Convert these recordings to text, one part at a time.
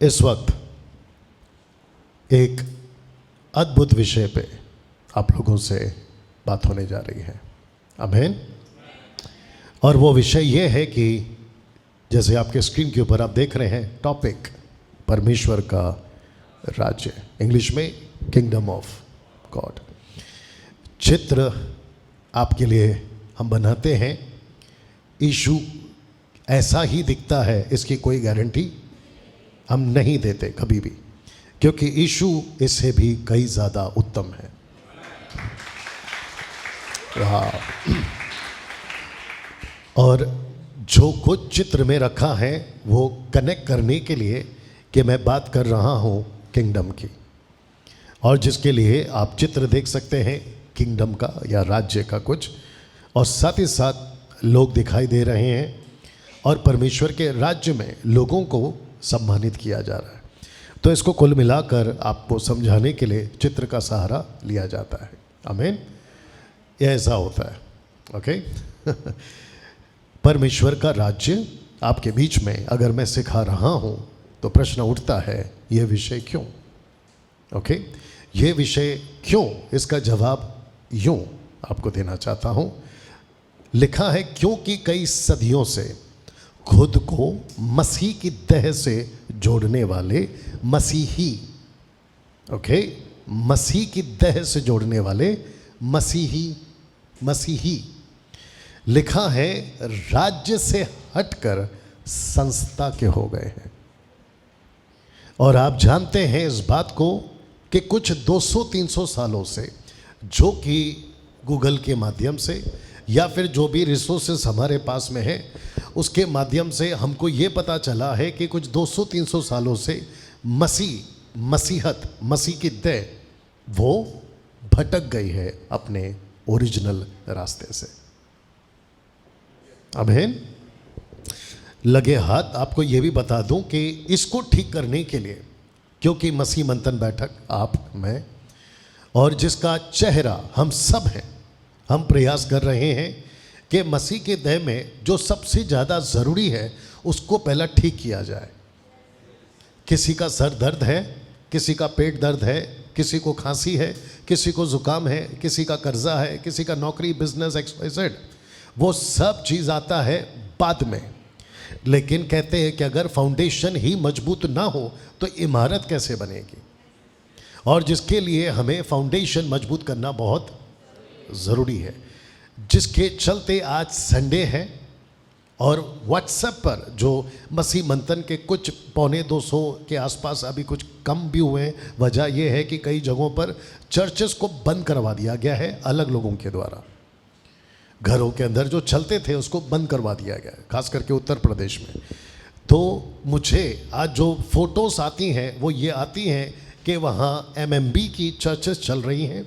इस वक्त एक अद्भुत विषय पे आप लोगों से बात होने जा रही है। आमीन। और वो विषय ये है कि जैसे आपके स्क्रीन के ऊपर आप देख रहे हैं, टॉपिक परमेश्वर का राज्य, इंग्लिश में किंगडम ऑफ गॉड। चित्र आपके लिए हम बनाते हैं, यीशु ऐसा ही दिखता है इसकी कोई गारंटी हम नहीं देते कभी भी, क्योंकि यीशु इससे भी कई ज़्यादा उत्तम है। और जो कुछ चित्र में रखा है वो कनेक्ट करने के लिए कि मैं बात कर रहा हूँ किंगडम की, और जिसके लिए आप चित्र देख सकते हैं किंगडम का या राज्य का कुछ, और साथ ही साथ लोग दिखाई दे रहे हैं और परमेश्वर के राज्य में लोगों को सम्मानित किया जा रहा है। तो इसको कुल मिलाकर आपको समझाने के लिए चित्र का सहारा लिया जाता है। आमीन। यह ऐसा होता है। ओके। परमेश्वर का राज्य आपके बीच में अगर मैं सिखा रहा हूँ तो प्रश्न उठता है, यह विषय क्यों? ओके। यह विषय क्यों, इसका जवाब यूँ आपको देना चाहता हूँ। लिखा है क्योंकि कई सदियों से खुद को मसीह की देह से जोड़ने वाले मसीही, ओके, मसीह की देह से जोड़ने वाले मसीही लिखा है राज्य से हटकर संस्था के हो गए हैं। और आप जानते हैं इस बात को कि कुछ 200-300 सालों से, जो कि गूगल के माध्यम से या फिर जो भी रिसोर्सेस हमारे पास में है उसके माध्यम से हमको ये पता चला है कि कुछ 200-300 सालों से मसीहत, मसीह की देह वो भटक गई है अपने ओरिजिनल रास्ते से। आमीन। लगे हाथ आपको ये भी बता दूं कि इसको ठीक करने के लिए, क्योंकि मसीह मंथन बैठक आप, मैं और जिसका चेहरा हम सब हैं, हम प्रयास कर रहे हैं कि मसीह के देह में जो सबसे ज़्यादा ज़रूरी है उसको पहला ठीक किया जाए। किसी का सर दर्द है, किसी का पेट दर्द है, किसी को खांसी है, किसी को ज़ुकाम है, किसी का कर्जा है, किसी का नौकरी, बिजनेस, XYZ, वो सब चीज़ आता है बाद में। लेकिन कहते हैं कि अगर फाउंडेशन ही मजबूत ना हो तो इमारत कैसे बनेगी, और जिसके लिए हमें फाउंडेशन मजबूत करना बहुत ज़रूरी है। जिसके चलते आज संडे है और व्हाट्सएप पर जो मसीह मंथन के कुछ 250 के आसपास अभी कुछ कम भी हुए हैं। वजह यह है कि कई जगहों पर चर्चेस को बंद करवा दिया गया है अलग लोगों के द्वारा। घरों के अंदर जो चलते थे उसको बंद करवा दिया गया है, खास करके उत्तर प्रदेश में। तो मुझे आज जो फोटोस आती हैं वो ये आती हैं कि वहाँ MMB की चर्चेस चल रही हैं,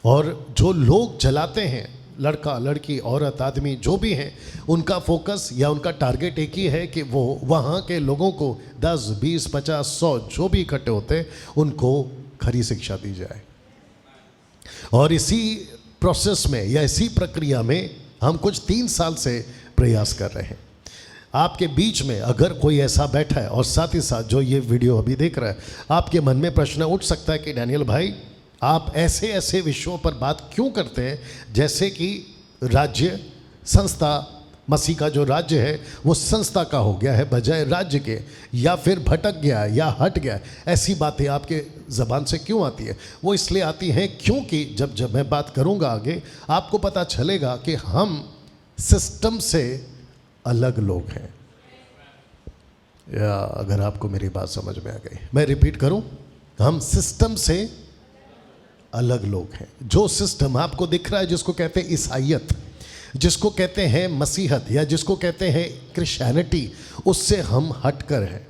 और जो लोग चलाते हैं, लड़का लड़की औरत आदमी जो भी हैं, उनका फोकस या उनका टारगेट एक ही है कि वो वहाँ के लोगों को 10, 20, 50, 100 जो भी इकट्ठे होते हैं उनको खरी शिक्षा दी जाए। और इसी प्रोसेस में या इसी प्रक्रिया में हम कुछ 3 साल से प्रयास कर रहे हैं। आपके बीच में अगर कोई ऐसा बैठा है, और साथ ही साथ जो ये वीडियो अभी देख रहा है, आपके मन में प्रश्न उठ सकता है कि डैनियल भाई आप ऐसे ऐसे विषयों पर बात क्यों करते हैं, जैसे कि राज्य, संस्था, मसीह का जो राज्य है वो संस्था का हो गया है बजाय राज्य के, या फिर भटक गया है या हट गया है। ऐसी बातें आपके ज़बान से क्यों आती है? वो इसलिए आती हैं क्योंकि जब मैं बात करूंगा आगे आपको पता चलेगा कि हम सिस्टम से अलग लोग हैं। या अगर आपको मेरी बात समझ में आ गई, मैं रिपीट करूं, हम सिस्टम से अलग लोग हैं। जो सिस्टम आपको दिख रहा है, जिसको कहते हैं ईसाईयत, जिसको कहते हैं मसीहत, या जिसको कहते हैं क्रिश्चियनिटी, उससे हम हटकर हैं।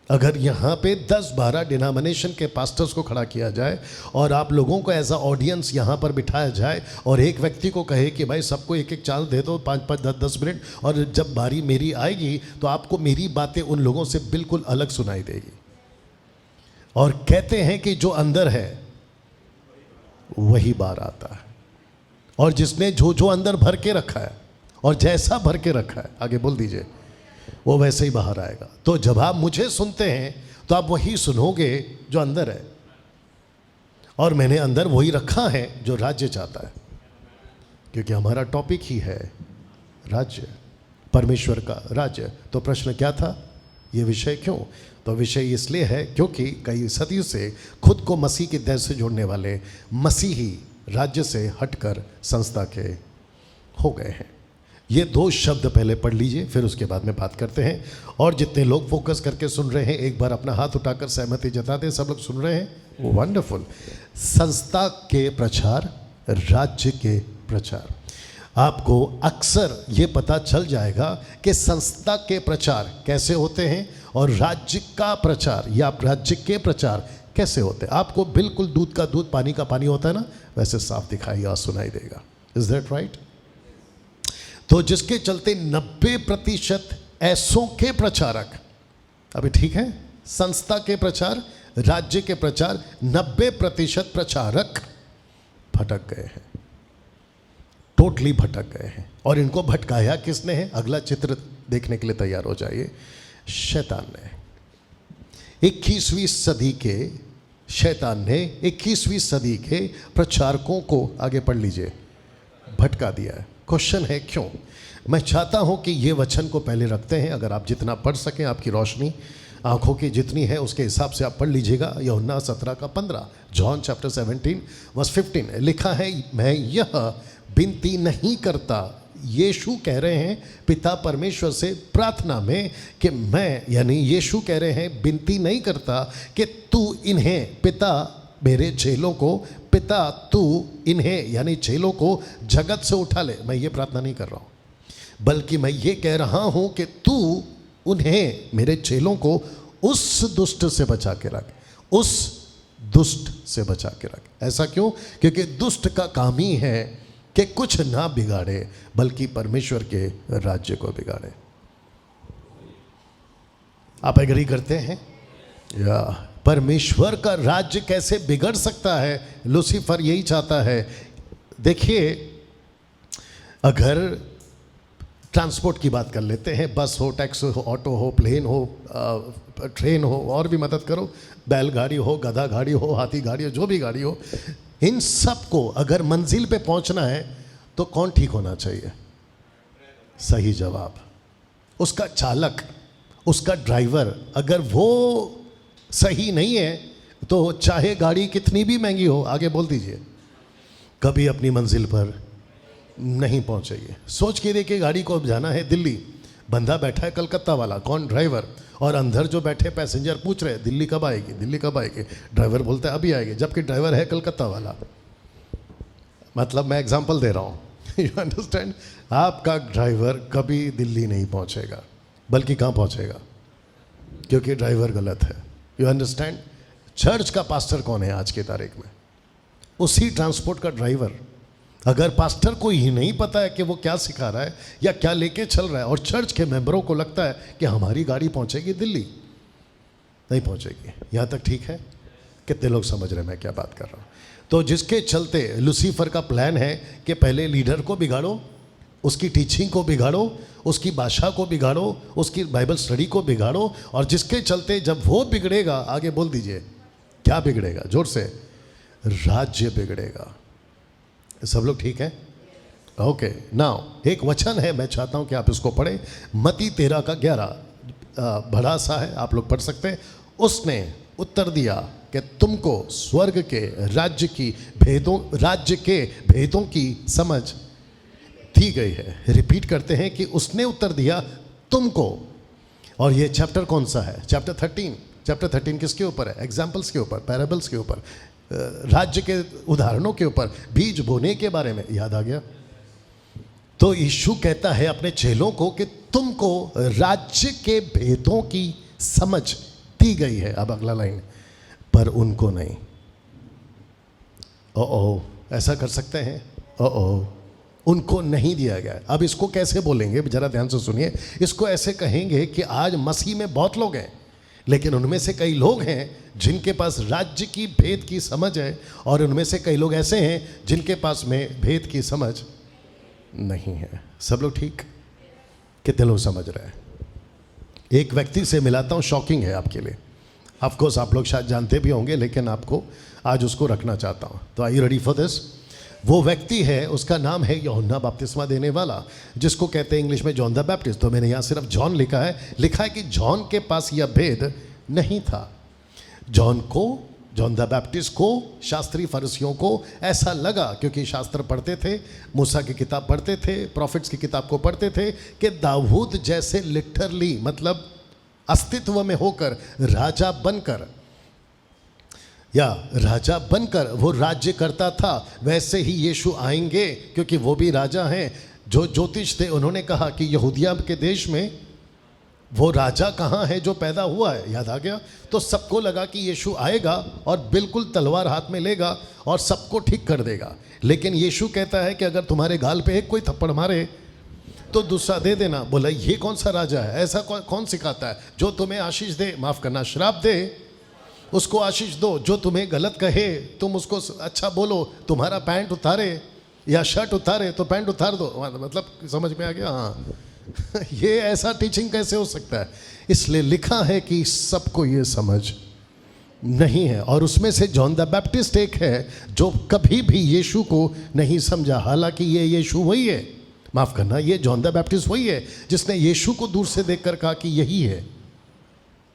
अगर यहाँ पे 10-12 डिनोमिनेशन के पास्टर्स को खड़ा किया जाए और आप लोगों को एज अ ऑडियंस यहाँ पर बिठाया जाए और एक व्यक्ति को कहे कि भाई सबको एक चांस दे दो, 5-5, 10-10 मिनट, और जब बारी मेरी आएगी तो आपको मेरी बातें उन लोगों से बिल्कुल अलग सुनाई देगी। और कहते हैं कि जो अंदर है वही बाहर आता है, और जिसने जो अंदर भर के रखा है और जैसा भर के रखा है, आगे बोल दीजिए, वो वैसे ही बाहर आएगा। तो जब आप मुझे सुनते हैं तो आप वही सुनोगे जो अंदर है, और मैंने अंदर वही रखा है जो राज्य चाहता है, क्योंकि हमारा टॉपिक ही है राज्य, परमेश्वर का राज्य। तो प्रश्न क्या था, ये विषय क्यों? तो विषय इसलिए है क्योंकि कई सदियों से खुद को मसीह की देह से जोड़ने वाले मसीही राज्य से हटकर संस्था के हो गए हैं। ये दो शब्द पहले पढ़ लीजिए, फिर उसके बाद में बात करते हैं। और जितने लोग फोकस करके सुन रहे हैं एक बार अपना हाथ उठाकर सहमति जता दें। सब लोग सुन रहे हैं? वंडरफुल। संस्था के प्रचार, राज्य के प्रचार। आपको अक्सर ये पता चल जाएगा कि संस्था के प्रचार कैसे होते हैं और राज्य का प्रचार या राज्य के प्रचार कैसे होते हैं। आपको बिल्कुल दूध का दूध पानी का पानी होता है ना, वैसे साफ दिखाई और सुनाई देगा। Is that right? तो जिसके चलते 90% ऐसों के प्रचारक, अभी ठीक है, संस्था के प्रचार, राज्य के प्रचार, 90% प्रचारक भटक गए हैं, टोटली भटक गए हैं। और इनको भटकाया किसने है? अगला चित्र देखने के लिए तैयार हो जाइए। शैतान ने 21वीं सदी के शैतान ने 21वीं सदी के प्रचारकों को, आगे पढ़ लीजिए, भटका दिया है। क्वेश्चन है क्यों? मैं चाहता हूं कि ये वचन को पहले रखते हैं। अगर आप जितना पढ़ सकें, आपकी रोशनी आंखों की जितनी है उसके हिसाब से आप पढ़ लीजिएगा। यूहन्ना 17:15, जॉन चैप्टर 17 वर्स 15 लिखा है, मैं यह विनती नहीं करता, यीशु कह रहे हैं पिता परमेश्वर से प्रार्थना में, कि मैं, यानी यीशु कह रहे हैं विनती नहीं करता कि तू इन्हें, पिता मेरे चेलों को, पिता तू इन्हें यानी चेलों को जगत से उठा ले। मैं ये प्रार्थना नहीं कर रहा हूँ, बल्कि मैं ये कह रहा हूँ कि तू उन्हें, मेरे चेलों को, उस दुष्ट से बचा के रख, उस दुष्ट से बचा के रख। ऐसा क्यों? क्योंकि दुष्ट का काम ही है कि कुछ ना बिगाड़े, बल्कि परमेश्वर के राज्य को बिगाड़े। आप एग्री करते हैं? या परमेश्वर का राज्य कैसे बिगड़ सकता है? लूसीफर यही चाहता है। देखिए, अगर ट्रांसपोर्ट की बात कर लेते हैं, बस हो, टैक्सी हो, ऑटो हो, प्लेन हो, ट्रेन हो, और भी मदद करो, बैलगाड़ी हो, गधा गाड़ी हो, हाथी गाड़ी हो, जो भी गाड़ी हो, इन सब को अगर मंजिल पे पहुंचना है तो कौन ठीक होना चाहिए? सही जवाब, उसका चालक, उसका ड्राइवर। अगर वो सही नहीं है तो चाहे गाड़ी कितनी भी महंगी हो, आगे बोल दीजिए, कभी अपनी मंजिल पर नहीं पहुंचेगी। सोच के देखिए, गाड़ी को जाना है दिल्ली, बंदा बैठा है कलकत्ता वाला, कौन? ड्राइवर। और अंदर जो बैठे पैसेंजर पूछ रहे दिल्ली कब आएगी, दिल्ली कब आएगी? ड्राइवर बोलता है अभी आएगी, जबकि ड्राइवर है कलकत्ता वाला। मतलब मैं एग्जांपल दे रहा हूँ, यू अंडरस्टैंड? आपका ड्राइवर कभी दिल्ली नहीं पहुँचेगा, बल्कि कहाँ पहुँचेगा? क्योंकि ड्राइवर गलत है। You understand? चर्च का पास्टर कौन है आज की तारीख में? उसी ट्रांसपोर्ट का ड्राइवर। अगर पास्टर को ही नहीं पता है कि वो क्या सिखा रहा है या क्या लेके चल रहा है, और चर्च के मेंबरों को लगता है कि हमारी गाड़ी पहुंचेगी दिल्ली, नहीं पहुंचेगी। यहाँ तक ठीक है? कितने लोग समझ रहे हैं मैं क्या बात कर रहा हूँ? तो जिसके चलते लूसीफर का प्लान है कि पहले लीडर को बिगाड़ो, उसकी टीचिंग को बिगाड़ो, उसकी भाषा को बिगाड़ो, उसकी बाइबल स्टडी को बिगाड़ो, और जिसके चलते जब वो बिगड़ेगा, आगे बोल दीजिए क्या बिगड़ेगा? जोर से, राज्य बिगड़ेगा। सब लोग ठीक है? ओके। नाउ एक वचन है, मैं चाहता हूं कि आप इसको पढ़ें। मत्ती 13:11 बड़ा सा है, आप लोग पढ़ सकते हैं। उसने उत्तर दिया कि तुमको स्वर्ग के राज्य के भेदों की समझ दी गई है। रिपीट करते हैं कि उसने उत्तर दिया तुमको। और ये चैप्टर कौन सा है? चैप्टर 13। चैप्टर 13 किसके ऊपर है? एग्जाम्पल्स के ऊपर, पैराबल्स के ऊपर, राज्य के उदाहरणों के ऊपर, बीज बोने के बारे में। याद आ गया? तो यीशु कहता है अपने चेलों को कि तुमको राज्य के भेदों की समझ दी गई है। अब अगला लाइन, पर उनको नहीं। ओ ऐसा कर सकते हैं? उनको नहीं दिया गया। अब इसको कैसे बोलेंगे? जरा ध्यान से सुनिए। इसको ऐसे कहेंगे कि आज मसीह में बहुत लोग हैं, लेकिन उनमें से कई लोग हैं जिनके पास राज्य की भेद की समझ है, और उनमें से कई लोग ऐसे हैं जिनके पास में भेद की समझ नहीं है। सब लोग ठीक? कितने लोग समझ रहे हैं? एक व्यक्ति से मिलाता हूँ, शॉकिंग है आपके लिए। ऑफ कोर्स आप लोग शायद जानते भी होंगे, लेकिन आपको आज उसको रखना चाहता हूँ। तो आई यू रेडी फॉर दिस? वो व्यक्ति है, उसका नाम है यूहन्ना बपतिस्मा देने वाला, जिसको कहते हैं इंग्लिश में जॉन द बैप्टिस्ट। तो मैंने यहाँ सिर्फ जॉन लिखा है कि जॉन के पास यह भेद नहीं था। जॉन द बैप्टिस्ट को, शास्त्री फरीसियों को ऐसा लगा, क्योंकि शास्त्र पढ़ते थे, मूसा की किताब पढ़ते थे, प्रॉफिट्स की किताब को पढ़ते थे, कि दाऊद जैसे लिटरली मतलब अस्तित्व में होकर राजा बनकर वो राज्य करता था, वैसे ही यीशु आएंगे, क्योंकि वो भी राजा हैं। जो ज्योतिष थे उन्होंने कहा कि यहूदिया के देश में वो राजा कहाँ है जो पैदा हुआ है, याद आ गया। तो सबको लगा कि यीशु आएगा और बिल्कुल तलवार हाथ में लेगा और सबको ठीक कर देगा। लेकिन यीशु कहता है कि अगर तुम्हारे गाल पे एक कोई थप्पड़ मारे तो दूसरा दे देना। बोला ये कौन सा राजा है, ऐसा कौन सिखाता है? जो तुम्हें आशीष दे, माफ़ करना, श्राप दे, उसको आशीष दो। जो तुम्हें गलत कहे तुम उसको अच्छा बोलो। तुम्हारा पैंट उतारे या शर्ट उतारे तो पैंट उतार दो। मतलब समझ में आ गया? हाँ। ये ऐसा टीचिंग कैसे हो सकता है? इसलिए लिखा है कि सबको ये समझ नहीं है। और उसमें से जॉन द बैप्टिस्ट एक है जो कभी भी यीशु को नहीं समझा। हालांकि ये यीशु वही है, माफ़ करना, ये जॉन द बैप्टिस्ट वही है जिसने यीशु को दूर से देखकर कहा कि यही है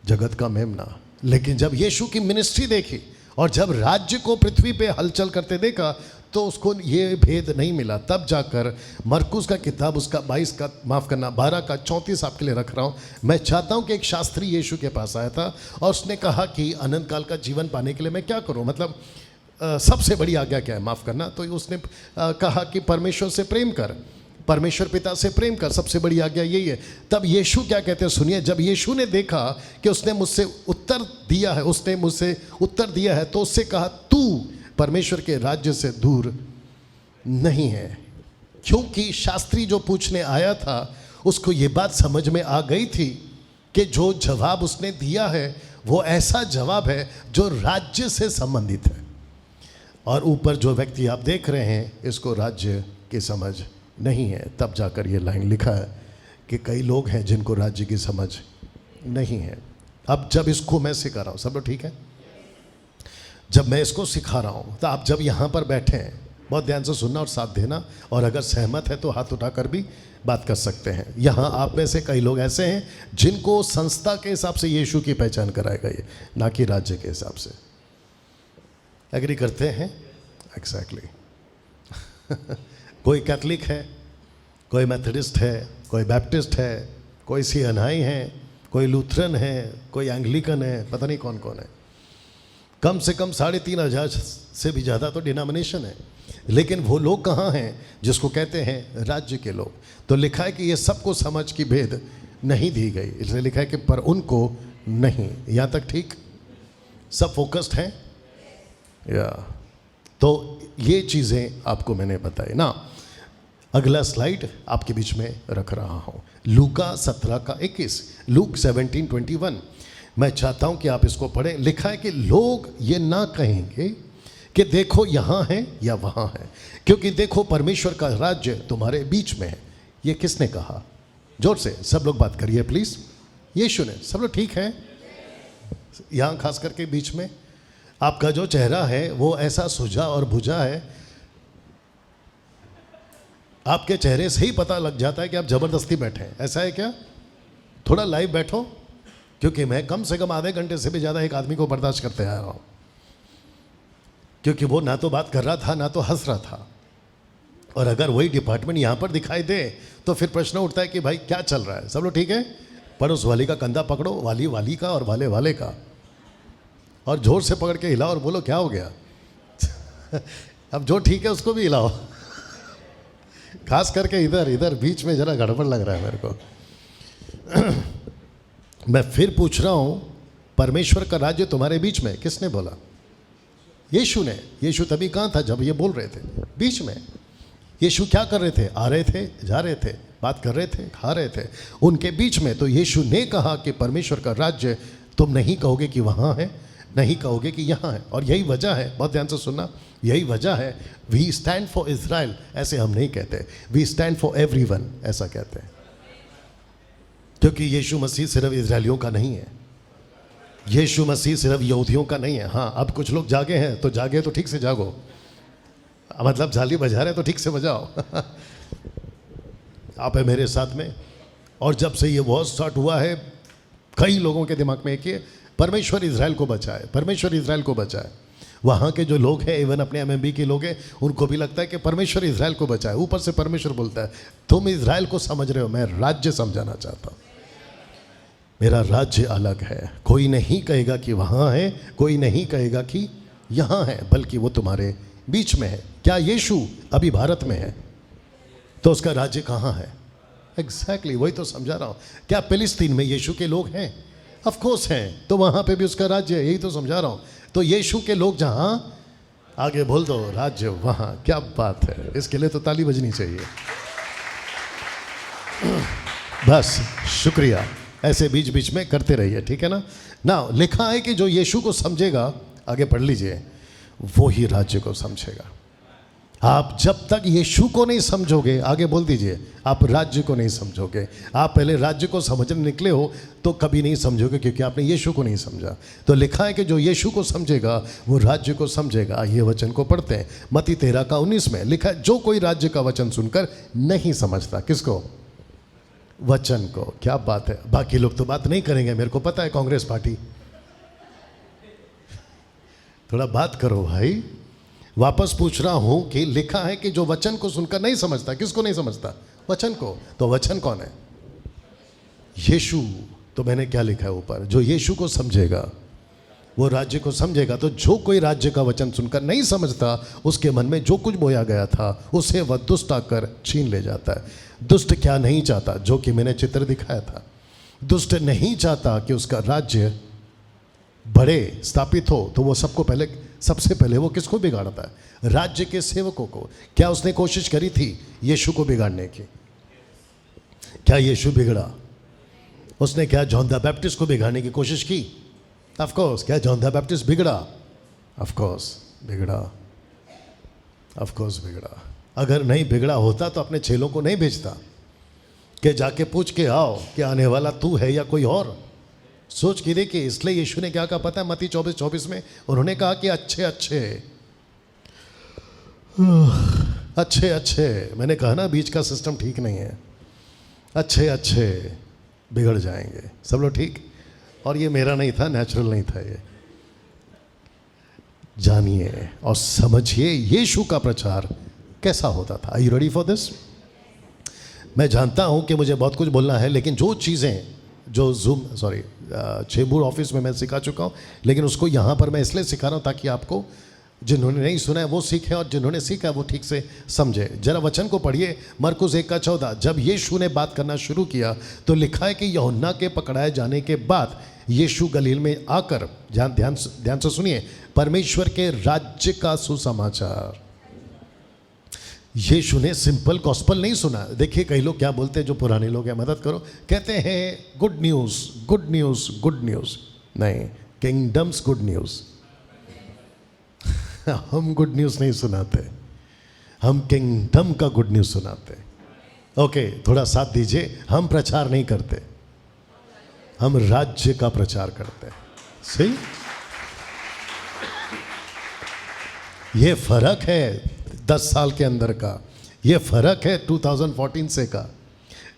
जगत का मेमना। लेकिन जब यीशु की मिनिस्ट्री देखी और जब राज्य को पृथ्वी पे हलचल करते देखा तो उसको ये भेद नहीं मिला। तब जाकर मरकुस का किताब उसका 12 का 34 आपके लिए रख रहा हूँ। मैं चाहता हूँ कि एक शास्त्री यीशु के पास आया था और उसने कहा कि अनंत काल का जीवन पाने के लिए मैं क्या करूँ, मतलब सबसे बड़ी आज्ञा क्या है, माफ़ करना। तो उसने कहा कि परमेश्वर से प्रेम कर, परमेश्वर पिता से प्रेम कर, सबसे बड़ी आज्ञा यही है। तब यीशु क्या कहते हैं सुनिए। जब यीशु ने देखा कि उसने मुझसे उत्तर दिया है तो उससे कहा तू परमेश्वर के राज्य से दूर नहीं है। क्योंकि शास्त्री जो पूछने आया था उसको ये बात समझ में आ गई थी कि जो जवाब उसने दिया है वो ऐसा जवाब है जो राज्य से संबंधित है। और ऊपर जो व्यक्ति आप देख रहे हैं इसको राज्य की समझ नहीं है। तब जाकर ये लाइन लिखा है कि कई लोग हैं जिनको राज्य की समझ नहीं है। अब जब इसको मैं सिखा रहा हूँ, सब लोग ठीक है? जब मैं इसको सिखा रहा हूँ तो आप जब यहाँ पर बैठे हैं बहुत ध्यान से सुनना और साथ देना, और अगर सहमत है तो हाथ उठाकर भी बात कर सकते हैं। यहाँ आप में से कई लोग ऐसे हैं जिनको संस्था के हिसाब से यीशु की पहचान कराएगा ये, ना कि राज्य के हिसाब से। एग्री करते हैं? एग्जैक्टली। कोई कैथलिक है, कोई मेथडिस्ट है, कोई बैप्टिस्ट है, कोई सीएनआई है, कोई लूथरन है, कोई एंग्लिकन है, पता नहीं कौन कौन है। कम से कम 3,500 से भी ज़्यादा तो डिनोमिनेशन है। लेकिन वो लोग कहाँ हैं जिसको कहते हैं राज्य के लोग? तो लिखा है कि ये सबको समझ की भेद नहीं दी गई, इसलिए लिखा है कि पर उनको नहीं। यहाँ तक ठीक? सब फोकस्ड हैं या? तो ये चीज़ें आपको मैंने बताई ना। अगला स्लाइड आपके बीच में रख रहा हूँ, लूका 17 का 21, लूक 17:21। मैं चाहता हूँ कि आप इसको पढ़ें। लिखा है कि लोग ये ना कहेंगे कि देखो यहाँ है या वहाँ है, क्योंकि देखो परमेश्वर का राज्य तुम्हारे बीच में है। ये किसने कहा? जोर से सब लोग बात करिए प्लीज़। यीशु ने। सब लोग ठीक है? यहाँ खास करके बीच में आपका जो चेहरा है वो ऐसा सुझा और बुझा है, आपके चेहरे से ही पता लग जाता है कि आप ज़बरदस्ती बैठे हैं। ऐसा है क्या? थोड़ा लाइव बैठो, क्योंकि मैं कम से कम आधे घंटे से भी ज़्यादा एक आदमी को बर्दाश्त करते आ रहा हूँ, क्योंकि वो ना तो बात कर रहा था ना तो हंस रहा था। और अगर वही डिपार्टमेंट यहाँ पर दिखाई दे तो फिर प्रश्न उठता है कि भाई क्या चल रहा है? सब लोग ठीक है? पड़ोस वाली का कंधा पकड़ो, वाली का और वाले का, और जोर से पकड़ के हिलाओ और बोलो क्या हो गया। अब जो ठीक है उसको भी हिलाओ। खास करके इधर बीच में जरा गड़बड़ लग रहा है मेरे को। मैं फिर पूछ रहा हूँ, परमेश्वर का राज्य तुम्हारे बीच में, किसने बोला? यीशु ने। यीशु तभी कहाँ था जब ये बोल रहे थे? बीच में। यीशु क्या कर रहे थे? आ रहे थे, जा रहे थे, बात कर रहे थे, खा रहे थे, उनके बीच में। तो यीशु ने कहा कि परमेश्वर का राज्य तुम नहीं कहोगे कि वहाँ है, नहीं कहोगे कि यहाँ है। और यही वजह है, बहुत ध्यान से सुनना, यही वजह है वी स्टैंड फॉर इज़राइल ऐसे हम नहीं कहते, वी स्टैंड फॉर एवरीवन ऐसा कहते हैं। क्योंकि यीशु मसीह सिर्फ इजरायलियों का नहीं है, यीशु मसीह सिर्फ यहूदियों का नहीं है। हाँ, अब कुछ लोग जागे हैं तो जागे तो ठीक से जागो, मतलब झाली बजा रहे तो ठीक से बजाओ। आप है मेरे साथ में। और जब से ये वॉर स्टार्ट हुआ है, कई लोगों के दिमाग में एक ही है, परमेश्वर इजराइल को बचाए, परमेश्वर इजराइल को बचाए। वहाँ के जो लोग हैं, इवन अपने एमएमबी के लोग हैं, उनको भी लगता है कि परमेश्वर इजराइल को बचाए। ऊपर से परमेश्वर बोलता है तुम इजराइल को समझ रहे हो, मैं राज्य समझाना चाहता हूँ। मेरा राज्य अलग है, कोई नहीं कहेगा कि वहाँ है, कोई नहीं कहेगा कि यहाँ है, बल्कि वो तुम्हारे बीच में है। क्या यीशु अभी भारत में है तो उसका राज्य कहाँ है? एग्जैक्टली वही तो समझा रहा हूँ। क्या फिलिस्तीन में यीशु के लोग हैं? ऑफ कोर्स हैं, तो वहाँ पे भी उसका राज्य है, यही तो समझा रहा हूँ। तो यीशु के लोग जहाँ, आगे बोल दो, राज्य वहाँ। क्या बात है, इसके लिए तो ताली बजनी चाहिए। बस शुक्रिया, ऐसे बीच बीच में करते रहिए, ठीक है ना। ना लिखा है कि जो यीशु को समझेगा, आगे पढ़ लीजिए, वो ही राज्य को समझेगा। आप जब तक यीशु को नहीं समझोगे, आगे बोल दीजिए, आप राज्य को नहीं समझोगे। आप पहले राज्य को समझने निकले हो तो कभी नहीं समझोगे, क्योंकि आपने यीशु को नहीं समझा। तो लिखा है कि जो यीशु को समझेगा वो राज्य को समझेगा। ये वचन को पढ़ते हैं, मत्ती 13:19 में लिखा है, जो कोई राज्य का वचन सुनकर नहीं समझता। किसको? वचन को। क्या बात है। बाकी लोग तो बात नहीं करेंगे, मेरे को पता है, कांग्रेस पार्टी। थोड़ा बात करो भाई। वापस पूछ रहा हूं कि लिखा है कि जो वचन को सुनकर नहीं समझता, किसको नहीं समझता? वचन को। तो वचन कौन है? यीशु। तो मैंने क्या लिखा है ऊपर? जो यीशु को समझेगा वो राज्य को समझेगा। तो जो कोई राज्य का वचन सुनकर नहीं समझता, उसके मन में जो कुछ बोया गया था उसे वह दुष्ट आकर छीन ले जाता है। दुष्ट क्या नहीं चाहता? जो कि मैंने चित्र दिखाया था। दुष्ट नहीं चाहता कि उसका राज्य बढ़े, स्थापित हो। तो वो सबसे पहले वो किसको बिगाड़ता है? राज्य के सेवकों को। क्या उसने कोशिश करी थी यीशु को बिगाड़ने की? क्या यीशु बिगड़ा? उसने क्या जॉन द बैप्टिस्ट को बिगाड़ने की कोशिश की? Of course. क्या जॉन द बैप्टिस्ट बिगड़ा? ऑफ कोर्स बिगड़ा, ऑफ कोर्स बिगड़ा। अगर नहीं बिगड़ा होता तो अपने चेलों को नहीं भेजता कि जाके पूछ के आओ कि आने वाला तू है या कोई और। सोच के देखिए। इसलिए यीशु ने क्या कहा पता है? मत्ती 24:24 में उन्होंने कहा कि अच्छे अच्छे, मैंने कहा ना बीच का सिस्टम ठीक नहीं है, अच्छे बिगड़ जाएंगे। सब लोग ठीक। और ये मेरा नहीं था, नेचुरल नहीं था ये। जानिए और समझिए यीशु का प्रचार कैसा होता था। Are you ready for this? मैं जानता हूं कि मुझे बहुत कुछ बोलना है, लेकिन जो चीज़ें जो चेंबूर ऑफिस में मैं सिखा चुका हूँ, लेकिन उसको यहाँ पर मैं इसलिए सिखा रहा हूँ ताकि आपको, जिन्होंने नहीं सुना है वो सीखें और जिन्होंने सीखा है वो ठीक से समझे। जरा वचन को पढ़िए, मरकुस 1:14। जब यीशु ने बात करना शुरू किया तो लिखा है कि यूहन्ना के पकड़ाए जाने के बाद यीशु गलील में आकर, ध्यान से सुनिए, परमेश्वर के राज्य का सुसमाचार। यीशु ने सिंपल गॉस्पल नहीं सुना। देखिए कई लोग क्या बोलते हैं, जो पुराने लोग हैं, मदद करो, कहते हैं good news good news good news. नहीं, किंगडम्स गुड न्यूज़। हम गुड न्यूज़ नहीं सुनाते, हम किंगडम का गुड न्यूज़ सुनाते। ओके, थोड़ा साथ दीजिए। हम प्रचार नहीं करते, हम राज्य का प्रचार करते हैं। सही? ये फर्क है 10 साल के अंदर का, ये फर्क है 2014 से का।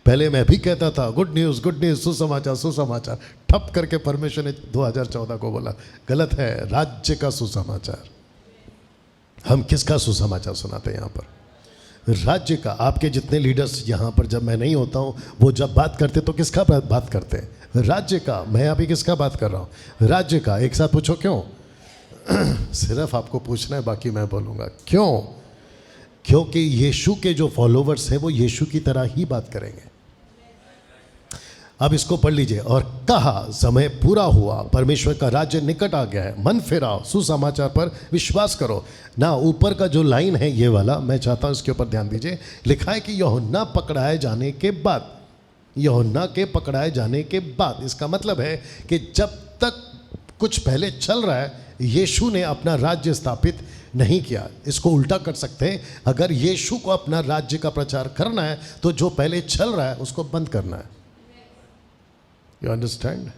पहले मैं भी कहता था गुड न्यूज़ सुसमाचार सुसमाचार, ठप करके परमेश्वर ने 2014 को बोला गलत है, राज्य का सुसमाचार। हम किसका सुसमाचार सुनाते हैं यहाँ पर? राज्य का। आपके जितने लीडर्स यहाँ पर, जब मैं नहीं होता हूँ, वो जब बात करते तो किसका बात करते हैं? राज्य का। मैं अभी किसका बात कर रहा हूँ? राज्य का। एक साथ पूछो क्यों? सिर्फ आपको पूछना है, बाकी मैं बोलूँगा क्यों। क्योंकि यीशु के जो फॉलोवर्स हैं वो यीशु की तरह ही बात करेंगे। अब इसको पढ़ लीजिए। और कहा समय पूरा हुआ, परमेश्वर का राज्य निकट आ गया है, मन फिराओ, सुसमाचार पर विश्वास करो। ना ऊपर का जो लाइन है ये वाला, मैं चाहता हूँ इसके ऊपर ध्यान दीजिए। लिखा है कि यूहन्ना पकड़ाए जाने के बाद, यूहन्ना के पकड़ाए जाने के बाद, इसका मतलब है कि जब तक कुछ पहले चल रहा है, यीशु ने अपना राज्य स्थापित नहीं किया। इसको उल्टा कर सकते हैं, अगर यीशु को अपना राज्य का प्रचार करना है तो जो पहले चल रहा है उसको बंद करना है। You understand?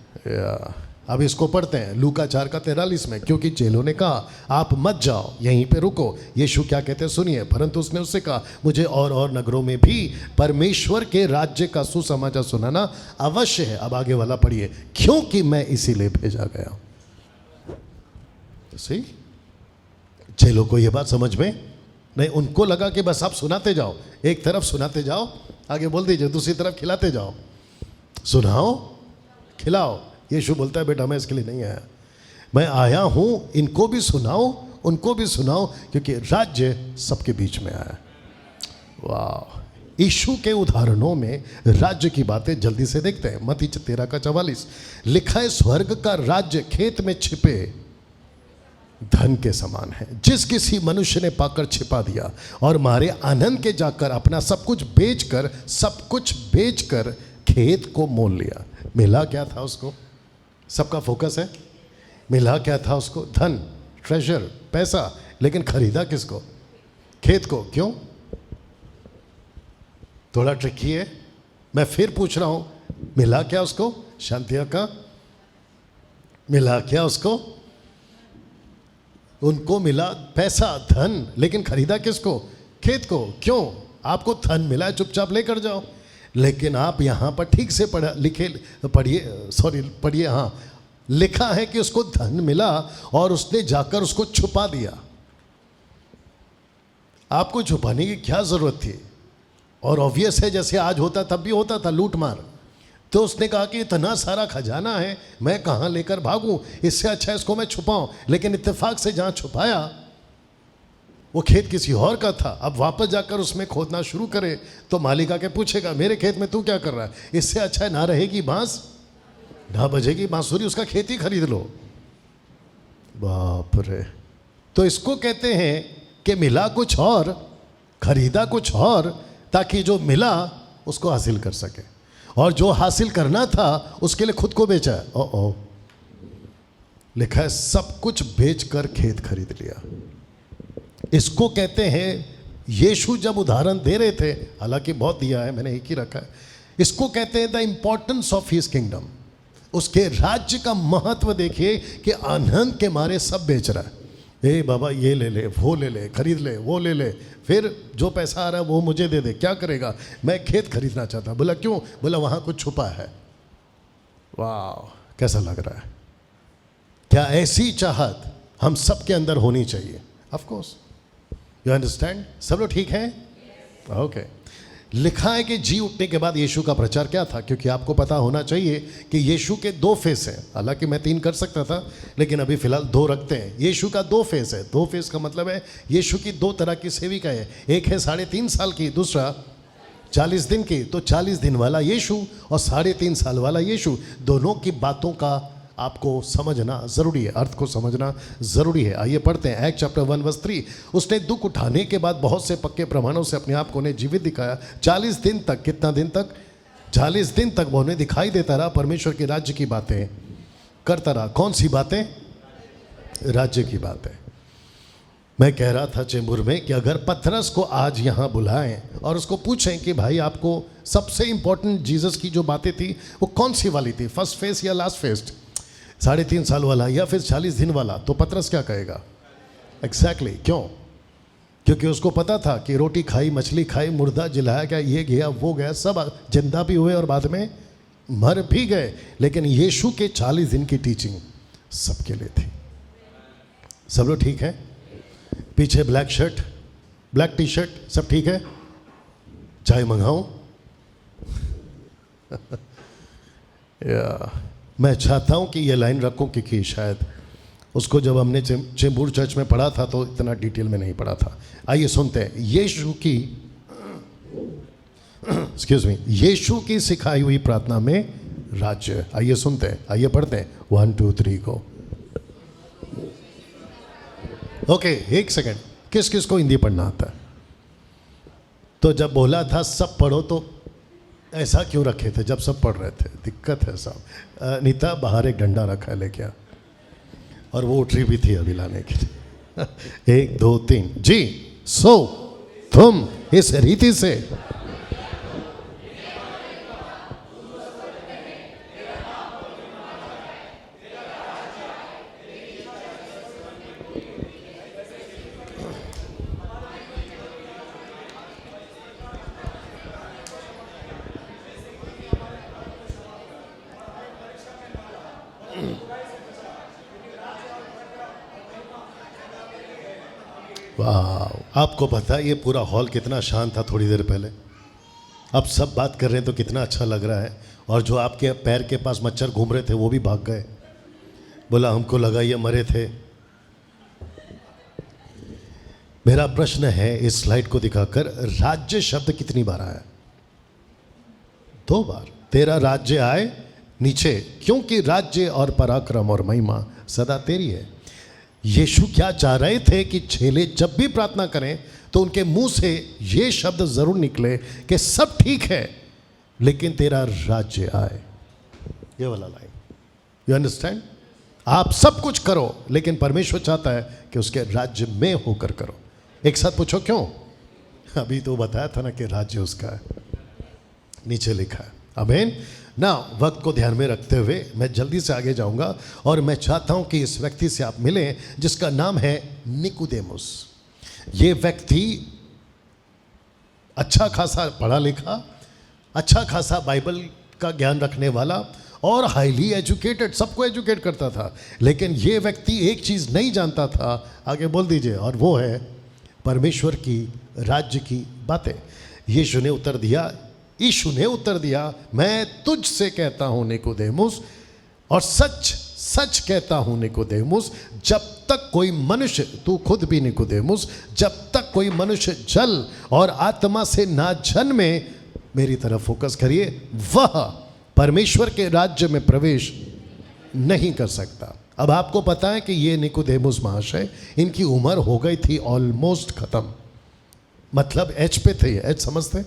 अब इसको पढ़ते हैं लूका 4:43 में, क्योंकि चेलों ने कहा आप मत जाओ, यहीं पे रुको। यीशु क्या कहते हैं सुनिए, परंतु उसने उससे कहा मुझे और नगरों में भी परमेश्वर के राज्य का सुसमाचार सुनाना अवश्य है। अब आगे वाला पढ़िए, क्योंकि मैं इसीलिए भेजा गया। सही, चेलों को ये बात समझ में नहीं, उनको लगा कि बस आप सुनाते जाओ, एक तरफ सुनाते जाओ, आगे बोल दीजिए, दूसरी तरफ खिलाते जाओ, सुनाओ खिलाओ। यीशु बोलता है बेटा मैं इसके लिए नहीं आया, मैं आया हूं इनको भी सुनाओ उनको भी सुनाओ, क्योंकि राज्य सबके बीच में आया। वाह, यीशु के उदाहरणों में राज्य की बातें जल्दी से देखते हैं। मत्ती 13:44 लिखा है, स्वर्ग का राज्य खेत में छिपे धन के समान है, जिस किसी मनुष्य ने पाकर छिपा दिया और मारे आनंद के जाकर अपना सब कुछ बेचकर खेत को मोल लिया। मिला क्या था उसको? सबका फोकस है, मिला क्या था उसको? धन, ट्रेजर, पैसा, लेकिन खरीदा किसको? खेत को। क्यों? थोड़ा ट्रिकी है, मैं फिर पूछ रहा हूं, मिला क्या उसको? शांतिया का मिला क्या उसको? उनको मिला पैसा, धन, लेकिन खरीदा किसको? खेत को। क्यों? आपको धन मिला, चुपचाप लेकर जाओ। लेकिन आप यहां पर ठीक से पढ़िए, हाँ, लिखा है कि उसको धन मिला और उसने जाकर उसको छुपा दिया। आपको छुपाने की क्या जरूरत थी? और ऑब्वियस है, जैसे आज होता तब भी होता था लूट मार। तो उसने कहा कि इतना सारा खजाना है, मैं कहाँ लेकर भागूं, इससे अच्छा इसको मैं छुपाऊं। लेकिन इत्तेफाक से जहां छुपाया वो खेत किसी और का था। अब वापस जाकर उसमें खोदना शुरू करे तो मालिक आके पूछेगा मेरे खेत में तू क्या कर रहा है? इससे अच्छा है ना रहेगी बांस, ना बजेगी बांसुरी, उसका खेत ही खरीद लो। बाप रे। तो इसको कहते हैं कि मिला कुछ और, खरीदा कुछ और, ताकि जो मिला उसको हासिल कर सके, और जो हासिल करना था उसके लिए खुद को बेचा। ओ लिखा है सब कुछ बेचकर खेत खरीद लिया। इसको कहते हैं, यीशु जब उदाहरण दे रहे थे, हालांकि बहुत दिया है, मैंने एक ही रखा है, इसको कहते हैं the importance of his kingdom. उसके राज्य का महत्व देखिए कि आनंद के मारे सब बेच रहा है। ए बाबा ये ले ले, वो ले ले, खरीद ले, वो ले ले, फिर जो पैसा आ रहा है वो मुझे दे दे। क्या करेगा? मैं खेत खरीदना चाहता। बोला क्यों? बोला वहां कुछ छुपा है। वाह, कैसा लग रहा है? क्या ऐसी चाहत हम सब के अंदर होनी चाहिए? Of course, you understand? सब लोग ठीक है? ओके। लिखा है कि जी उठने के बाद यीशु का प्रचार क्या था, क्योंकि आपको पता होना चाहिए कि यीशु के 2 फेस हैं। हालांकि मैं 3 कर सकता था, लेकिन अभी फिलहाल 2 रखते हैं। यीशु का 2 फेस है। 2 फेस का मतलब है यीशु की 2 तरह की सेविका है। एक है 3.5 साल की, दूसरा 40 दिन की। तो 40 दिन वाला यीशु और 3.5 साल वाला यीशु, दोनों की बातों का आपको समझना जरूरी है, अर्थ को समझना जरूरी है। आइए पढ़ते हैं एक्ट चैप्टर 1:3। उसने दुख उठाने के बाद बहुत से पक्के प्रमाणों से अपने आप को उन्हें जीवित दिखाया। 40 दिन तक, कितना दिन तक? 40 दिन तक वो उन्हें दिखाई देता रहा, परमेश्वर के राज्य की बातें करता रहा। कौन सी बातें? राज्य की बातें। मैं कह रहा था चेंबूर में कि अगर पतरस को आज यहाँ बुलाएं और उसको पूछें कि भाई आपको सबसे इंपॉर्टेंट जीसस की जो बातें थी वो कौन सी वाली थी, फर्स्ट फेस या लास्ट फेस, 3.5 साल वाला या फिर 40 दिन वाला, तो पतरस क्या कहेगा? एग्जैक्टली। क्यों? क्योंकि उसको पता था कि रोटी खाई, मछली खाई, मुर्दा जिलाया गया, ये गया वो गया, सब जिंदा भी हुए और बाद में मर भी गए। लेकिन यीशु के 40 दिन की टीचिंग सबके लिए थी। सब लोग ठीक है? पीछे black shirt, black T shirt, सब ठीक है? चाय मंगाऊं? मैं चाहता हूं कि ये लाइन रखूं, क्योंकि शायद उसको जब हमने चेंबूर चर्च में पढ़ा था तो इतना डिटेल में नहीं पढ़ा था। आइए सुनते हैं यीशु की यीशु की सिखाई हुई प्रार्थना में राज्य। आइए सुनते हैं, आइए पढ़ते हैं 1 2 3 को। ओके, एक सेकंड, किस किस को हिंदी पढ़ना आता है? तो जब बोला था सब पढ़ो तो ऐसा क्यों रखे थे जब सब पढ़ रहे थे? दिक्कत है साहब। नीता बाहर एक डंडा रखा है लेके आ, और वो उठ रही भी थी अभी लाने के लिए। 1 2 3 जी। सो तुम इस रीति से वाह, आपको पता है ये पूरा हॉल कितना शांत था थोड़ी देर पहले, अब सब बात कर रहे हैं तो कितना अच्छा लग रहा है। और जो आपके पैर के पास मच्छर घूम रहे थे वो भी भाग गए, बोला हमको लगा ये मरे थे। मेरा प्रश्न है इस स्लाइड को दिखाकर, राज्य शब्द कितनी बार आया? 2 बार। तेरा राज्य आए नीचे, क्योंकि राज्य और पराक्रम और महिमा सदा तेरी है। यीशु क्या चाह रहे थे कि चेले जब भी प्रार्थना करें तो उनके मुंह से ये शब्द जरूर निकले कि सब ठीक है लेकिन तेरा राज्य आए। ये वाला लाइन, यू अंडरस्टैंड? आप सब कुछ करो लेकिन परमेश्वर चाहता है कि उसके राज्य में होकर करो। एक साथ पूछो क्यों? अभी तो बताया था ना कि राज्य उसका है, नीचे लिखा है। आमीन ना। वक्त को ध्यान में रखते हुए मैं जल्दी से आगे जाऊंगा और मैं चाहता हूं कि इस व्यक्ति से आप मिलें जिसका नाम है निकोदेमुस। ये व्यक्ति अच्छा खासा पढ़ा लिखा, अच्छा खासा बाइबल का ज्ञान रखने वाला और हाईली एजुकेटेड, सबको एजुकेट करता था। लेकिन ये व्यक्ति एक चीज़ नहीं जानता था, आगे बोल दीजिए, और वो है परमेश्वर की राज्य की बातें। यीशु ने उत्तर दिया, मैं तुझसे कहता हूँ निकोदेमुस, और सच सच कहता हूँ निकोदेमुस, जब तक कोई मनुष्य, तू खुद भी निकोदेमुस, जब तक कोई मनुष्य जल और आत्मा से ना जन्मे, मेरी तरफ फोकस करिए, वह परमेश्वर के राज्य में प्रवेश नहीं कर सकता। अब आपको पता है कि ये निकोदेमुस महाशय, इनकी उम्र हो गई थी ऑलमोस्ट खत्म, मतलब एच पे थे, एच समझते,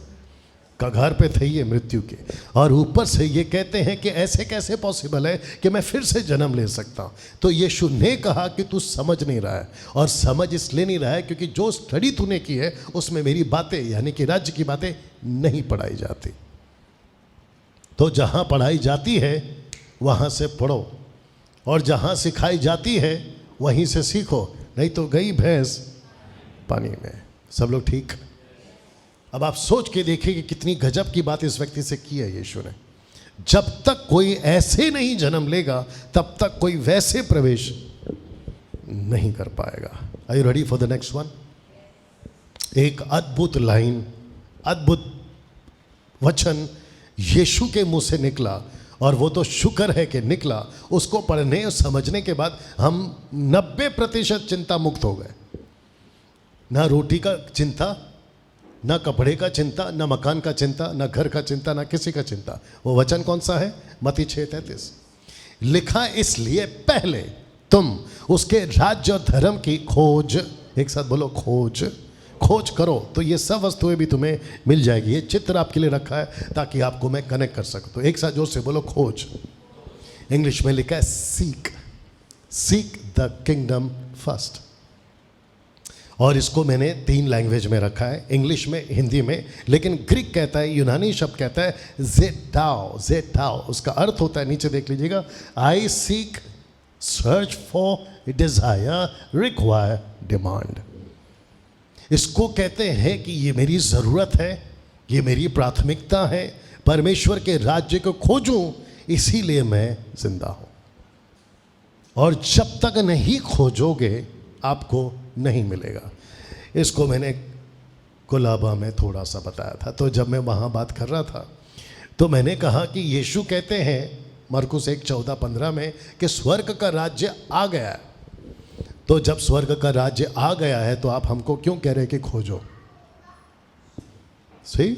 कगार पे थे ये मृत्यु के। और ऊपर से ये कहते हैं कि ऐसे कैसे पॉसिबल है कि मैं फिर से जन्म ले सकता हूँ। तो यीशु ने कहा कि तू समझ नहीं रहा है, और समझ इसलिए नहीं रहा है क्योंकि जो स्टडी तूने की है उसमें मेरी बातें यानी कि राज्य की बातें नहीं पढ़ाई जाती। तो जहाँ पढ़ाई जाती है वहाँ से पढ़ो, और जहाँ सिखाई जाती है वहीं से सीखो, नहीं तो गई भैंस पानी में। सब लोग ठीक? अब आप सोच के देखिए कि कितनी गजब की बात इस व्यक्ति से की है यीशु ने। जब तक कोई ऐसे नहीं जन्म लेगा तब तक कोई वैसे प्रवेश नहीं कर पाएगा। Are you ready for the next one? एक अद्भुत लाइन, अद्भुत वचन यीशु के मुंह से निकला, और वो तो शुक्र है कि निकला। उसको पढ़ने और समझने के बाद हम 90% चिंता मुक्त हो गए। ना रोटी का चिंता, ना कपड़े का चिंता, ना मकान का चिंता, ना घर का चिंता, ना किसी का चिंता। वो वचन कौन सा है? मत्ती 6:33। लिखा इसलिए पहले तुम उसके राज्य और धर्म की खोज, एक साथ बोलो खोज करो, तो ये सब वस्तुएं भी तुम्हें मिल जाएगी। ये चित्र आपके लिए रखा है ताकि आपको मैं कनेक्ट कर सकूं। तो एक साथ जोर से बोलो खोज। इंग्लिश में लिखा है सीक द किंगडम फर्स्ट, और इसको मैंने 3 लैंग्वेज में रखा है, इंग्लिश में, हिंदी में, लेकिन ग्रीक कहता है, यूनानी शब्द कहता है ज़ेटाओ। उसका अर्थ होता है, नीचे देख लीजिएगा, I seek, search for, desire, require, demand. इसको कहते हैं कि ये मेरी ज़रूरत है, ये मेरी प्राथमिकता है, परमेश्वर के राज्य को खोजूं, इसीलिए मैं जिंदा हूं। और जब तक नहीं खोजोगे आपको नहीं मिलेगा। इसको मैंने कोलाबा में थोड़ा सा बताया था। तो जब मैं वहाँ बात कर रहा था तो मैंने कहा कि यीशु कहते हैं मरकुस 1:14-15 में कि स्वर्ग का राज्य आ गया है। तो जब स्वर्ग का राज्य आ गया है तो आप हमको क्यों कह रहे हैं कि खोजो? सही,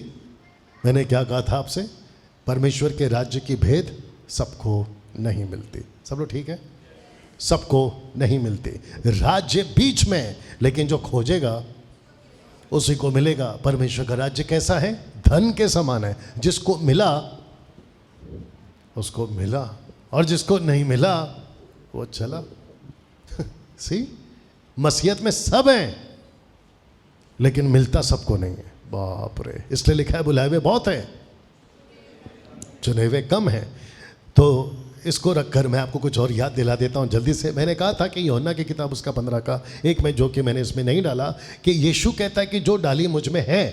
मैंने क्या कहा था आपसे? परमेश्वर के राज्य की भेद सबको नहीं मिलती। सब लोग ठीक है? सबको नहीं मिलती। राज्य बीच में, लेकिन जो खोजेगा उसी को मिलेगा। परमेश्वर का राज्य कैसा है? धन के समान है, जिसको मिला उसको मिला, और जिसको नहीं मिला वो चला। सी, मसीहत में सब है लेकिन मिलता सबको नहीं है। बाप रे, इसलिए लिखा है बुलाए हुए बहुत हैं, चुने हुए कम हैं। तो इसको रखकर मैं आपको कुछ और याद दिला देता हूँ जल्दी से। मैंने कहा था कि यूहन्ना की किताब उसका 15 का एक में, जो कि मैंने इसमें नहीं डाला, कि यीशु कहता है कि जो डाली मुझ में है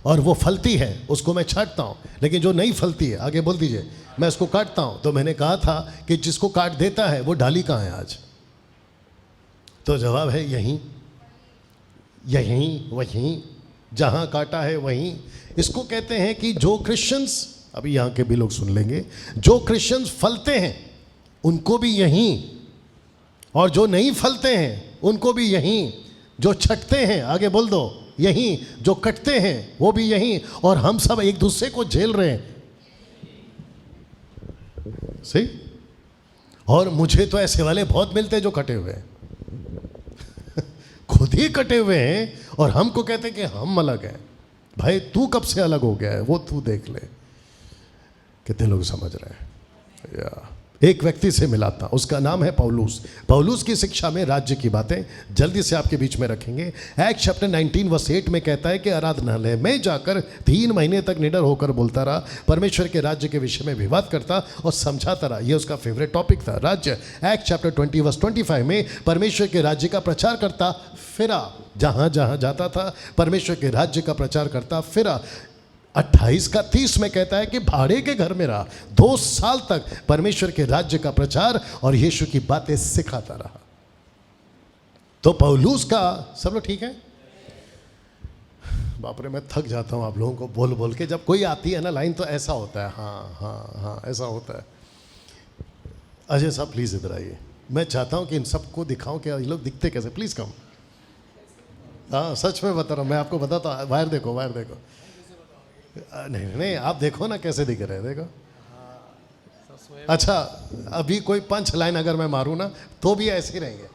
और वो फलती है उसको मैं छांटता हूँ, लेकिन जो नहीं फलती है, आगे बोल दीजिए, मैं उसको काटता हूँ। तो मैंने कहा था कि जिसको काट देता है वो डाली कहाँ है आज? तो जवाब है यहीं, यहीं, वहीं, जहाँ काटा है वहीं। इसको कहते हैं कि जो क्रिश्चियंस, अभी यहाँ के भी लोग सुन लेंगे, जो क्रिश्चियंस फलते हैं उनको भी यहीं, और जो नहीं फलते हैं उनको भी यहीं, जो छटते हैं, आगे बोल दो, यहीं, जो कटते हैं वो भी यहीं, और हम सब एक दूसरे को झेल रहे हैं। सही? और मुझे तो ऐसे वाले बहुत मिलते हैं जो कटे हुए हैं खुद ही कटे हुए हैं, और हमको कहते हैं कि हम अलग हैं। भाई तू कब से अलग हो गया है वो तू देख ले। कितने लोग समझ रहे हैं? या एक व्यक्ति से मिला था, उसका नाम है पौलुस। पौलुस की शिक्षा में राज्य की बातें जल्दी से आपके बीच में रखेंगे। एक्ट चैप्टर 19 वर्स 8 में कहता है कि आराधनालय में जाकर 3 महीने तक निडर होकर बोलता रहा, परमेश्वर के राज्य के विषय में विवाद करता और समझाता रहा। यह उसका फेवरेट टॉपिक था, राज्य। एक्ट चैप्टर 20 वर्स 25 में परमेश्वर के राज्य का प्रचार करता फिरा, जहाँ जहाँ जाता था परमेश्वर के राज्य का प्रचार करता फिरा। 28 का 30 में कहता है कि भाड़े के घर में रहा, 2 साल तक परमेश्वर के राज्य का प्रचार और यीशु की बातें सिखाता रहा। तो पौलुस का, सब लोग ठीक है? बाप रे, मैं थक जाता हूं आप लोगों को बोल बोल के। जब कोई आती है ना लाइन तो ऐसा होता है, हाँ हाँ हाँ, ऐसा होता है। अजय साहब प्लीज इधर आइए। मैं चाहता हूं कि इन सबको दिखाऊं कि ये लोग दिखते कैसे। Please come. हाँ सच में बता रहा हूं, मैं आपको बताता हूं। वायर देखो, वायर देखो। नहीं नहीं, आप देखो ना कैसे दिख रहे हैं, देखो। अच्छा, अभी कोई पंच लाइन अगर मैं मारूं ना तो भी ऐसे ही रहेंगे।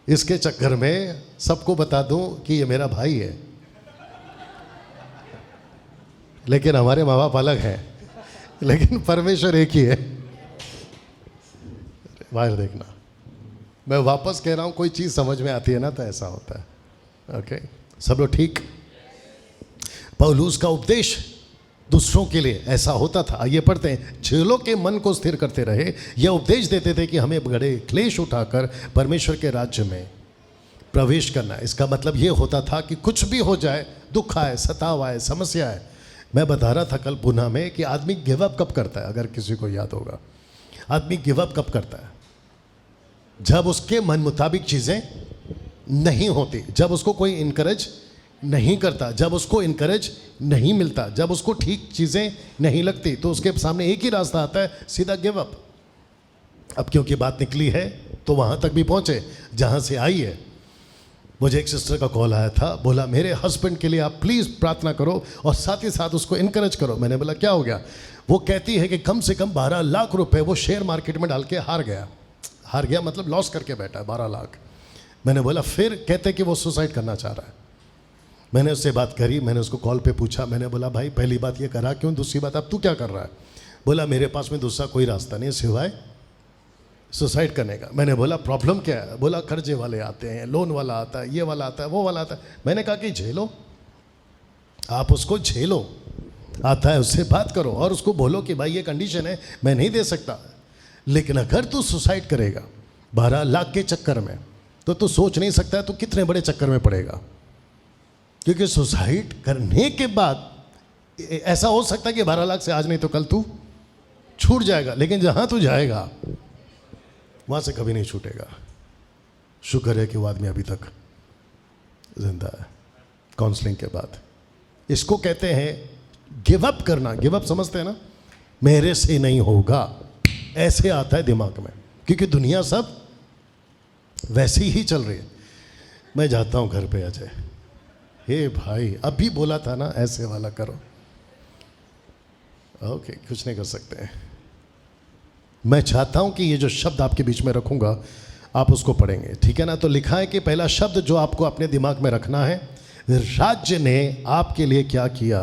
इसके चक्कर में सबको बता दूं कि ये मेरा भाई है, लेकिन हमारे माँ बाप अलग हैं, लेकिन परमेश्वर एक ही है। बाहर देखना, मैं वापस कह रहा हूं, कोई चीज समझ में आती है ना तो ऐसा होता है। ओके, सब लोग ठीक? पौलुस का उपदेश दूसरों के लिए ऐसा होता था। आइए पढ़ते हैं। चेलों के मन को स्थिर करते रहे, यह उपदेश देते थे कि हमें बड़े क्लेश उठाकर परमेश्वर के राज्य में प्रवेश करना है। इसका मतलब यह होता था कि कुछ भी हो जाए, दुख आए, सताव आए, समस्या आए। मैं बता रहा था कल पुणे में कि आदमी गिव अप कब करता है, अगर किसी को याद होगा। आदमी गिव अप कब करता है? जब उसके मन मुताबिक चीज़ें नहीं होती, जब उसको कोई इनकरेज नहीं करता, जब उसको इनकरेज नहीं मिलता, जब उसको ठीक चीज़ें नहीं लगती, तो उसके सामने एक ही रास्ता आता है, सीधा गिव अप। अब क्योंकि बात निकली है तो वहाँ तक भी पहुँचे जहाँ से आई है। मुझे एक सिस्टर का कॉल आया था, बोला मेरे हस्बैंड के लिए आप प्लीज़ प्रार्थना करो और साथ ही साथ उसको इनकरेज करो। मैंने बोला क्या हो गया? वो कहती है कि कम से कम 12 लाख रुपए वो शेयर मार्केट में डाल के हार गया। हार गया मतलब लॉस करके बैठा है 12 लाख। मैंने बोला फिर? कहते कि वो सुसाइड करना चाह रहा है। मैंने उससे बात करी, मैंने उसको कॉल पे पूछा, मैंने बोला भाई पहली बात ये करा क्यों, दूसरी बात अब तू क्या कर रहा है? बोला मेरे पास में दूसरा कोई रास्ता नहीं सिवाय सुसाइड करने का। मैंने बोला प्रॉब्लम क्या है? बोला कर्जे वाले आते हैं, लोन वाला आता है, ये वाला आता है, वो वाला आता है। मैंने कहा कि झेलो, आप उसको झेलो, आता है उससे बात करो और उसको बोलो कि भाई ये कंडीशन है, मैं नहीं दे सकता। लेकिन अगर तू सुसाइड करेगा 12 लाख के चक्कर में, तो तू सोच नहीं सकता है तू कितने बड़े चक्कर में पड़ेगा। क्योंकि सुसाइड करने के बाद ऐसा हो सकता है कि 12 लाख से आज नहीं तो कल तू छूट जाएगा, लेकिन जहां तू जाएगा वहां से कभी नहीं छूटेगा। शुक्र है कि वो आदमी अभी तक जिंदा है काउंसलिंग के बाद। इसको कहते हैं गिव अप करना। गिव अप समझते हैं ना? मेरे से नहीं होगा, ऐसे आता है दिमाग में, क्योंकि दुनिया सब वैसी ही चल रही है। मैं जाता हूं घर पे, अजय हे भाई अभी बोला था ना ऐसे वाला करो। ओके, कुछ नहीं कर सकते हैं। मैं चाहता हूं कि ये जो शब्द आपके बीच में रखूंगा आप उसको पढ़ेंगे, ठीक है ना? तो लिखा है कि पहला शब्द जो आपको अपने दिमाग में रखना है, राज्य ने आपके लिए क्या किया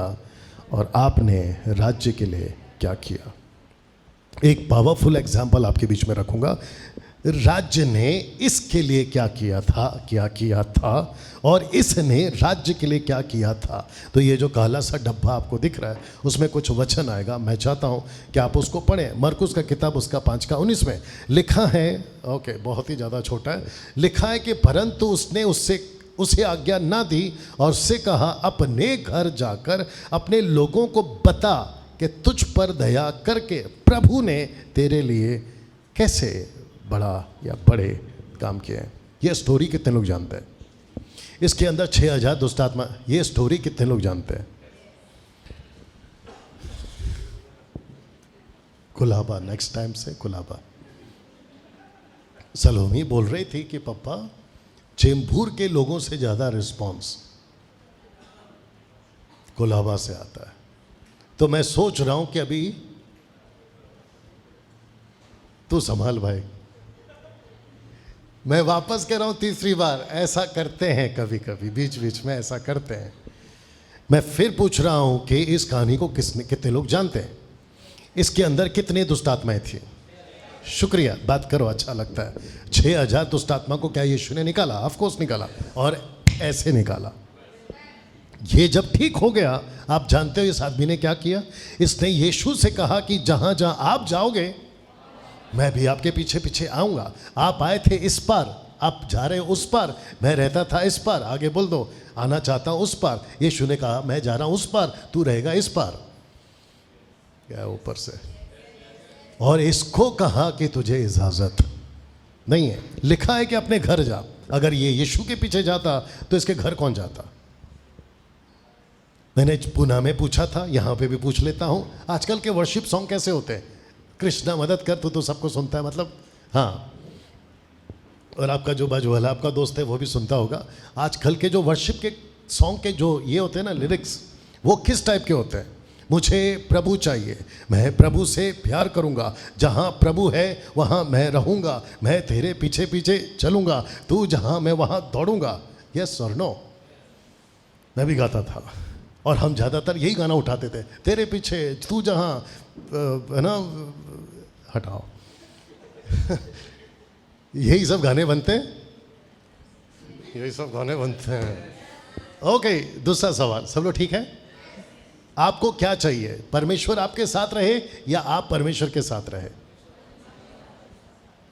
और आपने राज्य के लिए क्या किया। एक पावरफुल एग्जाम्पल आपके बीच में रखूंगा। राज्य ने इसके लिए क्या किया था और इसने राज्य के लिए क्या किया था। तो ये जो काला सा डब्बा आपको दिख रहा है उसमें कुछ वचन आएगा, मैं चाहता हूँ कि आप उसको पढ़ें। मरकुस का किताब उसका 5:19 में लिखा है, ओके बहुत ही ज़्यादा छोटा है, लिखा है कि परंतु उसने उससे उसे आज्ञा ना दी और उससे कहा, अपने घर जाकर अपने लोगों को बता कि तुझ पर दया करके प्रभु ने तेरे लिए कैसे बड़ा या बड़े काम किए हैं। ये स्टोरी कितने लोग जानते हैं? इसके अंदर 6000 दुष्ट आत्मा, ये स्टोरी कितने लोग जानते हैं? कुलाबा, नेक्स्ट टाइम से कुलाबा। सलोमी बोल रही थी कि पापा, चेंबूर के लोगों से ज़्यादा रिस्पॉन्स कुलाबा से आता है। तो मैं सोच रहा हूं कि अभी तू संभाल भाई। मैं वापस कह रहा हूं तीसरी बार, ऐसा करते हैं कभी कभी, बीच बीच में ऐसा करते हैं। मैं फिर पूछ रहा हूं कि इस कहानी को कितने लोग जानते हैं? इसके अंदर कितने दुष्ट आत्माएं थी? शुक्रिया, बात करो, अच्छा लगता है। 6000 दुष्ट आत्मा को क्या यीशु ने निकाला? ऑफ कोर्स निकाला, और ऐसे निकाला। ये जब ठीक हो गया, आप जानते हो इस आदमी ने क्या किया? इसने यीशु से कहा कि जहां जहां आप जाओगे मैं भी आपके पीछे पीछे आऊंगा। आप आए थे इस पार, आप जा रहे हो उस पार, मैं रहता था इस पार, आगे बोल दो, आना चाहता हूं उस पार। यीशु ने कहा, मैं जा रहा हूं उस पार, तू रहेगा इस पार। क्या ऊपर से? और इसको कहा कि तुझे इजाजत नहीं है। लिखा है कि अपने घर जा। अगर ये यीशु के पीछे जाता तो इसके घर कौन जाता? मैंने पुणे में पूछा था, यहां पे भी पूछ लेता हूं, आजकल के वर्शिप सॉन्ग कैसे होते हैं? कृष्णा मदद कर, तो सबको सुनता है, मतलब हाँ। और आपका जो बाजू वाला आपका दोस्त है वो भी सुनता होगा। आजकल के जो वर्शिप के सॉन्ग के जो ये होते हैं ना लिरिक्स, वो किस टाइप के होते हैं? मुझे प्रभु चाहिए, मैं प्रभु से प्यार करूंगा, जहां प्रभु है वहां मैं रहूंगा, मैं तेरे पीछे पीछे चलूंगा, तू जहां मैं वहां दौड़ूंगा। यस और नो? मैं भी गाता था, और हम ज़्यादातर यही गाना उठाते थे, तेरे पीछे तू जहां, है ना, हटाओ। यही सब गाने बनते हैं, यही सब गाने बनते हैं। ओके, दूसरा सवाल, सब लोग ठीक है? आपको क्या चाहिए? परमेश्वर आपके साथ रहे या आप परमेश्वर के साथ रहे?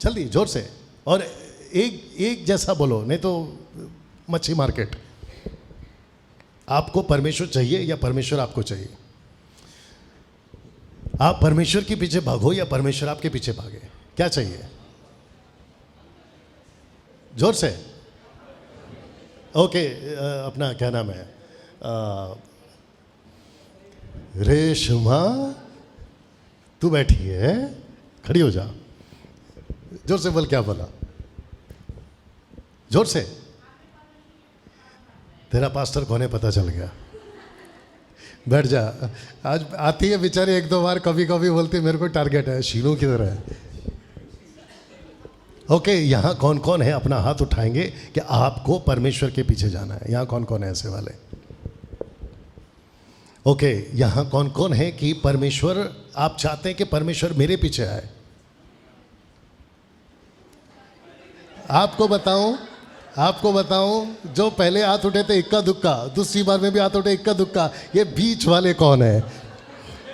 जल्दी, जोर से, और एक जैसा बोलो, नहीं तो मच्छी मार्केट। आपको परमेश्वर चाहिए या परमेश्वर आपको चाहिए? आप परमेश्वर के पीछे भागो या परमेश्वर आपके पीछे भागे? क्या चाहिए? जोर से। ओके, अपना क्या नाम है, रेशमा, तू बैठी है, खड़ी हो जा। जोर से बोल, क्या बोला? जोर से। तेरा पास्टर कौन है पता चल गया। बैठ जा। आज आती है बेचारी एक दो बार, कभी कभी बोलती है मेरे को टारगेट है, शीनू की तरह है। ओके, यहाँ कौन कौन है अपना हाथ उठाएंगे कि आपको परमेश्वर के पीछे जाना है? यहाँ कौन कौन है ऐसे वाले? ओके, यहाँ कौन कौन है कि परमेश्वर, आप चाहते हैं कि परमेश्वर मेरे पीछे आए? आपको बताऊं, जो पहले हाथ उठे थे इक्का दुक्का, दूसरी बार में भी हाथ उठे इक्का दुक्का, ये बीच वाले कौन है?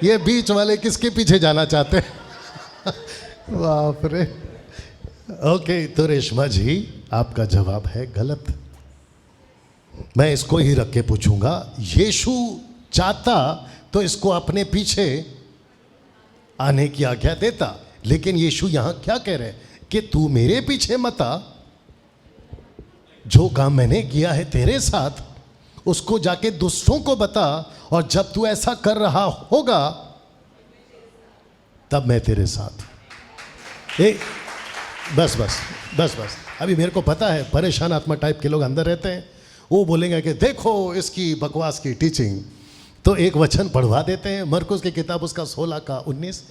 ये बीच वाले किसके पीछे जाना चाहते हैं? बाप रे। ओके, तो रेशमा जी, आपका जवाब है गलत। मैं इसको ही रख के पूछूंगा, यीशु चाहता तो इसको अपने पीछे आने की आज्ञा देता, लेकिन यीशु यहां क्या कह रहे कि तू मेरे पीछे मत आ, जो काम मैंने किया है तेरे साथ उसको जाके दूसरों को बता, और जब तू ऐसा कर रहा होगा तब मैं तेरे साथ। बस अभी मेरे को पता है परेशान आत्मा टाइप के लोग अंदर रहते हैं, वो बोलेंगे कि देखो इसकी बकवास की टीचिंग। तो एक वचन पढ़वा देते हैं, मरकुस की किताब उसका 16 का 19,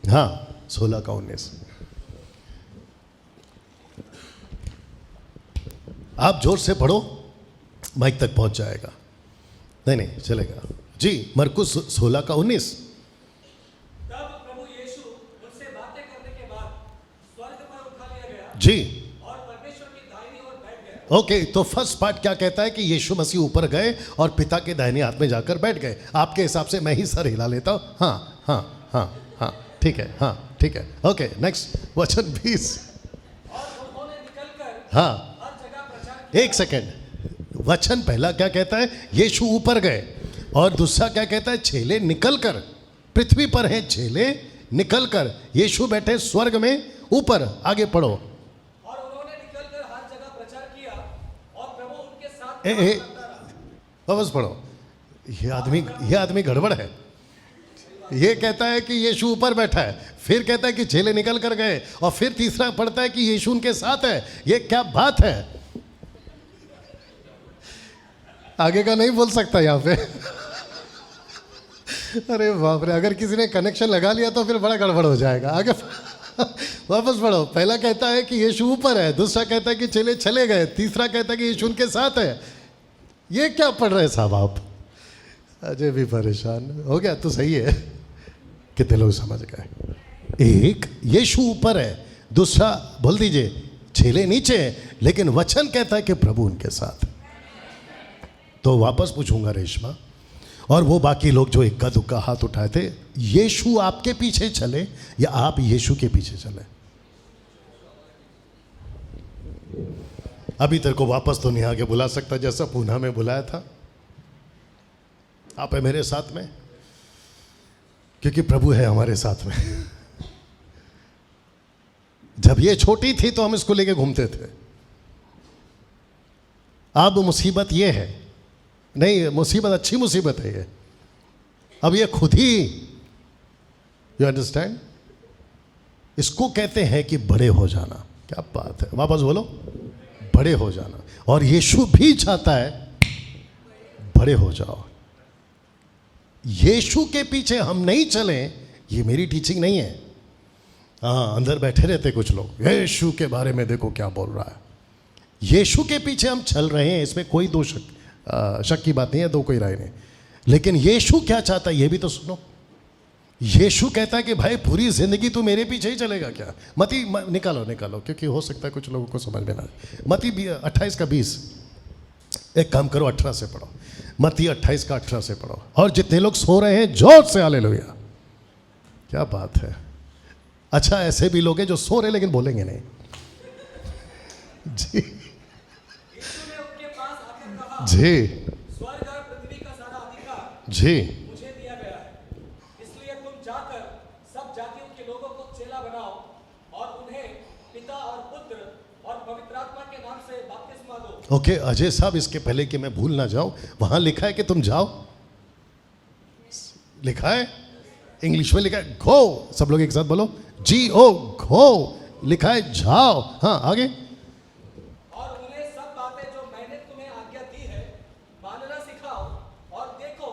हाँ 16 का 19। आप जोर से पढ़ो, माइक तक पहुंच जाएगा। नहीं चलेगा जी। मरकुस 16 का 19। तब प्रभु यीशु मुझसे बातें करने के बाद स्वर्ग पर उठा लिया गया जी, और परमेश्वर की दाहिनी ओर बैठ गया। ओके, तो फर्स्ट पार्ट क्या कहता है कि यीशु मसीह ऊपर गए और पिता के दाहिने हाथ में जाकर बैठ गए। आपके हिसाब से मैं ही सर हिला लेता हूं। हाँ, ठीक है, हाँ ठीक है। ओके, नेक्स्ट वचन 20। और उन्होंने निकलकर हाँ, हर जगह प्रचार एक सेकेंड, वचन पहला क्या कहता है? यीशु ऊपर गए, और दूसरा क्या कहता है? छेले निकल कर, पृथ्वी पर हैं छेले निकल कर, यीशु बैठे स्वर्ग में ऊपर। आगे पढ़ो। और उन्होंने निकलकर हर जगह प्रचार किया और प्रभु उनके साथ ए वापस पढ़ो। ये आदमी गड़बड़ है। ये कहता है कि यीशु ऊपर बैठा है, फिर कहता है कि छेले निकल कर गए, और फिर तीसरा पढ़ता है कि यीशु उनके साथ है। ये क्या बात है? आगे का नहीं बोल सकता यहाँ पे। अरे बाप रे, अगर किसी ने कनेक्शन लगा लिया तो फिर बड़ा गड़बड़ हो जाएगा। आगे वापस पढ़ो। पहला कहता है कि यीशु ऊपर है, दूसरा कहता है कि चले चले गए, तीसरा कहता है कि यीशु उनके साथ है। ये क्या पढ़ रहे साहब आप? अजय भी परेशान हो गया। तो सही है, कितने लोग समझ गए? एक, यीशु ऊपर है, दूसरा बोल दीजिए छेले नीचे है, लेकिन वचन कहता है कि प्रभु उनके साथ। तो वापस पूछूंगा रेशमा और वो बाकी लोग जो इक्का दुक्का हाथ उठाए थे, यीशु आपके पीछे चले या आप यीशु के पीछे चले? अभी तेरे को वापस तो नहीं आगे बुला सकता जैसा पूना में बुलाया था। आप है मेरे साथ में, क्योंकि प्रभु है हमारे साथ में। जब ये छोटी थी तो हम इसको लेके घूमते थे। अब मुसीबत ये है, नहीं मुसीबत अच्छी मुसीबत है ये, अब ये खुद ही, यू अंडरस्टैंड, इसको कहते हैं कि बड़े हो जाना। क्या बात है, वापस बोलो, बड़े हो जाना। और यीशु भी चाहता है बड़े हो जाओ। यीशु के पीछे हम नहीं चलें, ये मेरी टीचिंग नहीं है। हाँ, अंदर बैठे रहते कुछ लोग, यीशु के बारे में देखो क्या बोल रहा है। यीशु के पीछे हम चल रहे हैं, इसमें कोई दो शक की बात नहीं है, दो कोई राय नहीं। लेकिन यीशु क्या चाहता है ये भी तो सुनो। यीशु कहता है कि भाई पूरी जिंदगी तू मेरे पीछे ही चलेगा क्या? मती निकालो निकालो, क्योंकि हो सकता है कुछ लोगों को समझ में ना आए। मती 28 का 20, एक काम करो 18 से पढ़ो। मती 28 का 18 से पढ़ो। और जितने लोग सो रहे हैं जोर से हालेलुया। क्या बात है। अच्छा, ऐसे भी लोग हैं जो सो रहे लेकिन बोलेंगे नहीं। जी यीशु ने उनके पास आकर कहा, जी स्वर्ग और पृथ्वी का सारा अधिकार जी मुझे दिया गया है, इसलिए तुम जाकर सब जातियों के लोगों को चेला बनाओ और उन्हें पिता और पुत्र और पवित्र आत्मा के नाम से बपतिस्मा दो। ओके अजय साहब, इसके पहले कि मैं भूल ना जाऊं, वहां लिखा है कि तुम जाओ, लिखा है इंग्लिश में, लिखा है गो। सब लोग एक साथ बोलो, GO, गो। लिखा है जाओ। हाँ आगे। और उन्हें सब बातें जो मैंने तुम्हें आज्ञा दी है मानना सिखाओ, और देखो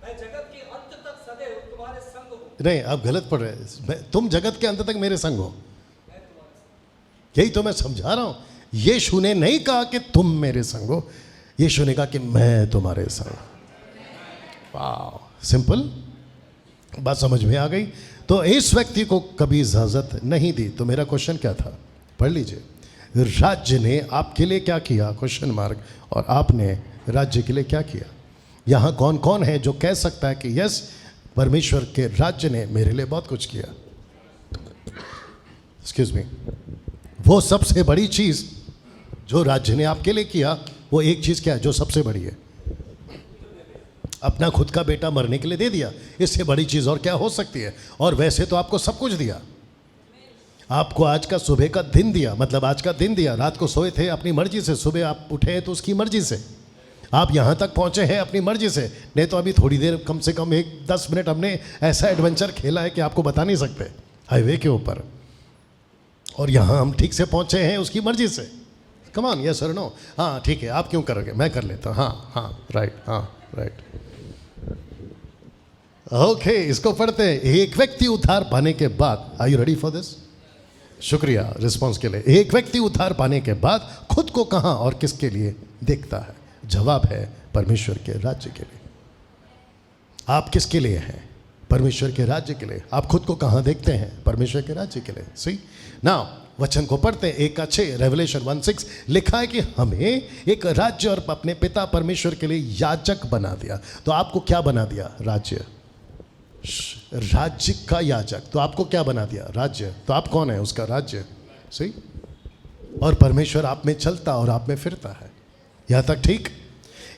मैं जगत के अंत तक सदैव तुम्हारे संग हूँ। नहीं, आप गलत पढ़ रहे हैं। तुम जगत के अंत तक मेरे संग हो, यही तो मैं समझा रहा हूं। यीशु ने नहीं कहा कि तुम मेरे संग हो, यीशु ने कहा कि मैं तुम्हारे संग। वाह, सिंपल बात समझ में आ गई। तो इस व्यक्ति को कभी इजाजत नहीं दी। तो मेरा क्वेश्चन क्या था, पढ़ लीजिए। राज्य ने आपके लिए क्या किया, क्वेश्चन मार्क, और आपने राज्य के लिए क्या किया। यहाँ कौन कौन है जो कह सकता है कि यस, परमेश्वर के राज्य ने मेरे लिए बहुत कुछ किया। एक्सक्यूज मी, वो सबसे बड़ी चीज जो राज्य ने आपके लिए किया, वो एक चीज क्या है जो सबसे बड़ी है? अपना खुद का बेटा मरने के लिए दे दिया। इससे बड़ी चीज और क्या हो सकती है? और वैसे तो आपको सब कुछ दिया। आपको आज का सुबह का दिन दिया, मतलब आज का दिन दिया। रात को सोए थे अपनी मर्जी से, सुबह आप उठे हैं तो उसकी मर्जी से। आप यहाँ तक पहुँचे हैं अपनी मर्जी से। नहीं तो अभी थोड़ी देर, कम से कम 10 मिनट हमने ऐसा एडवेंचर खेला है कि आपको बता नहीं सकते, हाईवे के ऊपर। और यहाँ हम ठीक से पहुँचे हैं उसकी मर्जी से। कम ऑन, यस और नो? हाँ ठीक है, आप क्यों करोगे, मैं कर लेता हूँ। हाँ हाँ राइट, हाँ राइट। ओके, इसको पढ़ते हैं। एक व्यक्ति उद्धार पाने के बाद, are you ready for this? शुक्रिया रिस्पॉन्स के लिए। एक व्यक्ति उद्धार पाने के बाद खुद को कहाँ और किसके लिए देखता है? जवाब है परमेश्वर के राज्य के लिए। आप किसके लिए हैं? परमेश्वर के राज्य के लिए। आप खुद को कहाँ देखते हैं? परमेश्वर के राज्य के लिए। सी नाउ वचन को पढ़ते हैं। 1:6 रेवलेशन 1:6 लिखा है कि हमें एक राज्य और अपने पिता परमेश्वर के लिए याजक बना दिया। तो आपको क्या बना दिया? राज्य, राज्य का याजक। तो आपको क्या बना दिया? राज्य। तो आप कौन है? उसका राज्य। सही। और परमेश्वर आप में चलता और आप में फिरता है। यहाँ तक ठीक।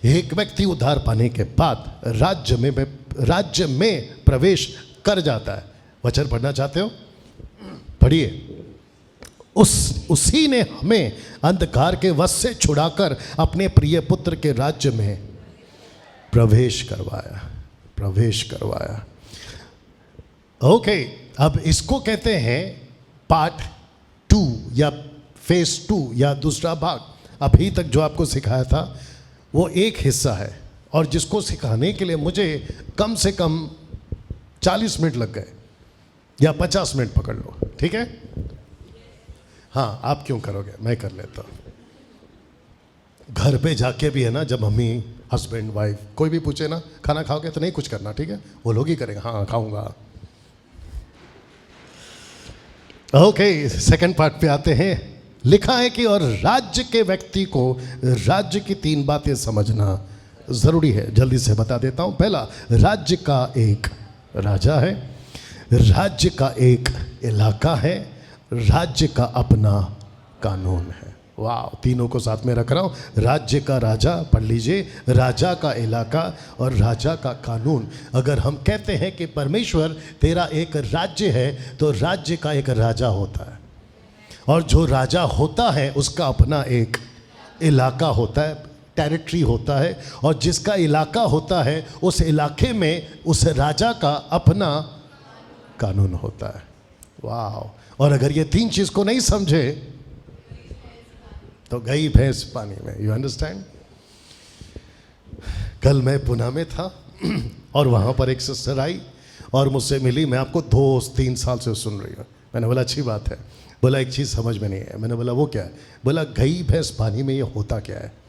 एक व्यक्ति उद्धार पाने के बाद राज्य में प्रवेश कर जाता है। वचन पढ़ना चाहते हो? पढ़िए। उसी ने हमें अंधकार के वश से छुड़ाकर अपने प्रिय पुत्र के राज्य में प्रवेश करवाया। ओके, अब इसको कहते हैं पार्ट 2 या फेज 2 या दूसरा भाग। अभी तक जो आपको सिखाया था वो एक हिस्सा है, और जिसको सिखाने के लिए मुझे कम से कम 40 मिनट लग गए, या 50 मिनट पकड़ लो, ठीक है? हाँ, आप क्यों करोगे, मैं कर लेता हूँ। घर पे जाके भी है ना, जब मम्मी, हस्बैंड, वाइफ कोई भी पूछे ना खाना खाओगे, तो नहीं कुछ करना, ठीक है? वो लोग ही करेंगे, हाँ खाऊंगा। ओके, सेकंड पार्ट पे आते हैं। लिखा है कि और राज्य के व्यक्ति को राज्य की 3 बातें समझना जरूरी है। जल्दी से बता देता हूं। पहला, राज्य का एक राजा है, राज्य का एक इलाका है, राज्य का अपना कानून है। वाह, तीनों को साथ में रख रहा हूं। राज्य का राजा, पढ़ लीजिए, राजा का इलाका और राजा का कानून। अगर हम कहते हैं कि परमेश्वर तेरा एक राज्य है, तो राज्य का एक राजा होता है, और जो राजा होता है उसका अपना एक इलाका होता है, टेरिटरी होता है, और जिसका इलाका होता है उस इलाके में उस राजा का अपना कानून होता है। वाह! और अगर ये 3 चीज़ को नहीं समझे तो गई भैंस पानी में। You understand? कल मैं पुणे में था और वहाँ पर एक सिस्टर आई और मुझसे मिली। मैं आपको 2-3 साल से सुन रही हूँ। मैंने बोला अच्छी बात है। बोला एक चीज़ समझ में नहीं है। मैंने बोला वो क्या है? बोला गई भैंस पानी में, ये होता क्या है?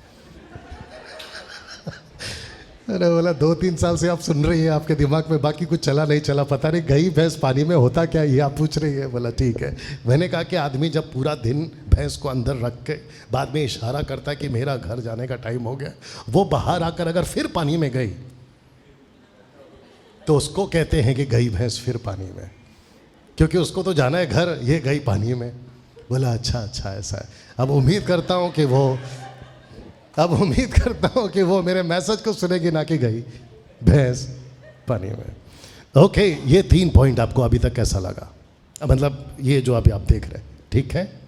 मैंने बोला 2-3 साल से आप सुन रही हैं, आपके दिमाग में बाकी कुछ चला नहीं चला, पता नहीं गई भैंस पानी में होता क्या है, ये आप पूछ रही है। बोला ठीक है। मैंने कहा कि आदमी जब पूरा दिन भैंस को अंदर रख के बाद में इशारा करता है कि मेरा घर जाने का टाइम हो गया, वो बाहर आकर अगर फिर पानी में गई तो उसको कहते हैं कि गई भैंस फिर पानी में, क्योंकि उसको तो जाना है घर, ये गई पानी में। बोला अच्छा ऐसा है। अब उम्मीद करता हूँ कि वो मेरे मैसेज को सुनेगी, ना कि गई भैंस पानी में। ओके, ये 3 पॉइंट आपको अभी तक कैसा लगा? मतलब ये जो अभी आप देख रहे हैं, ठीक है?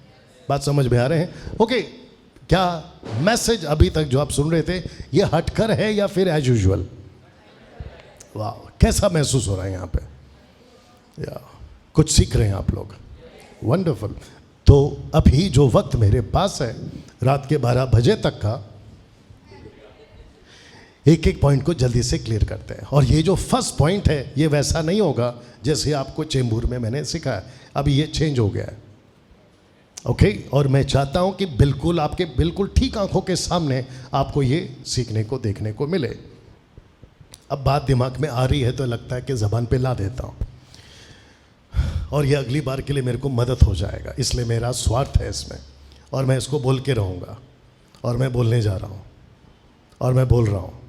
बात समझ में आ रहे हैं? ओके, क्या मैसेज अभी तक जो आप सुन रहे थे ये हटकर है या फिर एज यूजुअल? वाह, कैसा महसूस हो रहा है यहाँ पे? या कुछ सीख रहे हैं आप लोग? वंडरफुल। तो अभी जो वक्त मेरे पास है रात के 12 बजे तक का, एक पॉइंट को जल्दी से क्लियर करते हैं। और ये जो फर्स्ट पॉइंट है ये वैसा नहीं होगा जैसे आपको चेंबूर में मैंने सिखाया, अभी ये चेंज हो गया है। ओके, और मैं चाहता हूँ कि बिल्कुल आपके बिल्कुल ठीक आंखों के सामने आपको ये सीखने को देखने को मिले। अब बात दिमाग में आ रही है तो लगता है कि ज़बान पे ला देता हूँ, और ये अगली बार के लिए मेरे को मदद हो जाएगा, इसलिए मेरा स्वार्थ है इसमें, और मैं इसको बोल के रहूँगा, और मैं बोलने जा रहा हूँ, और मैं बोल रहा हूँ।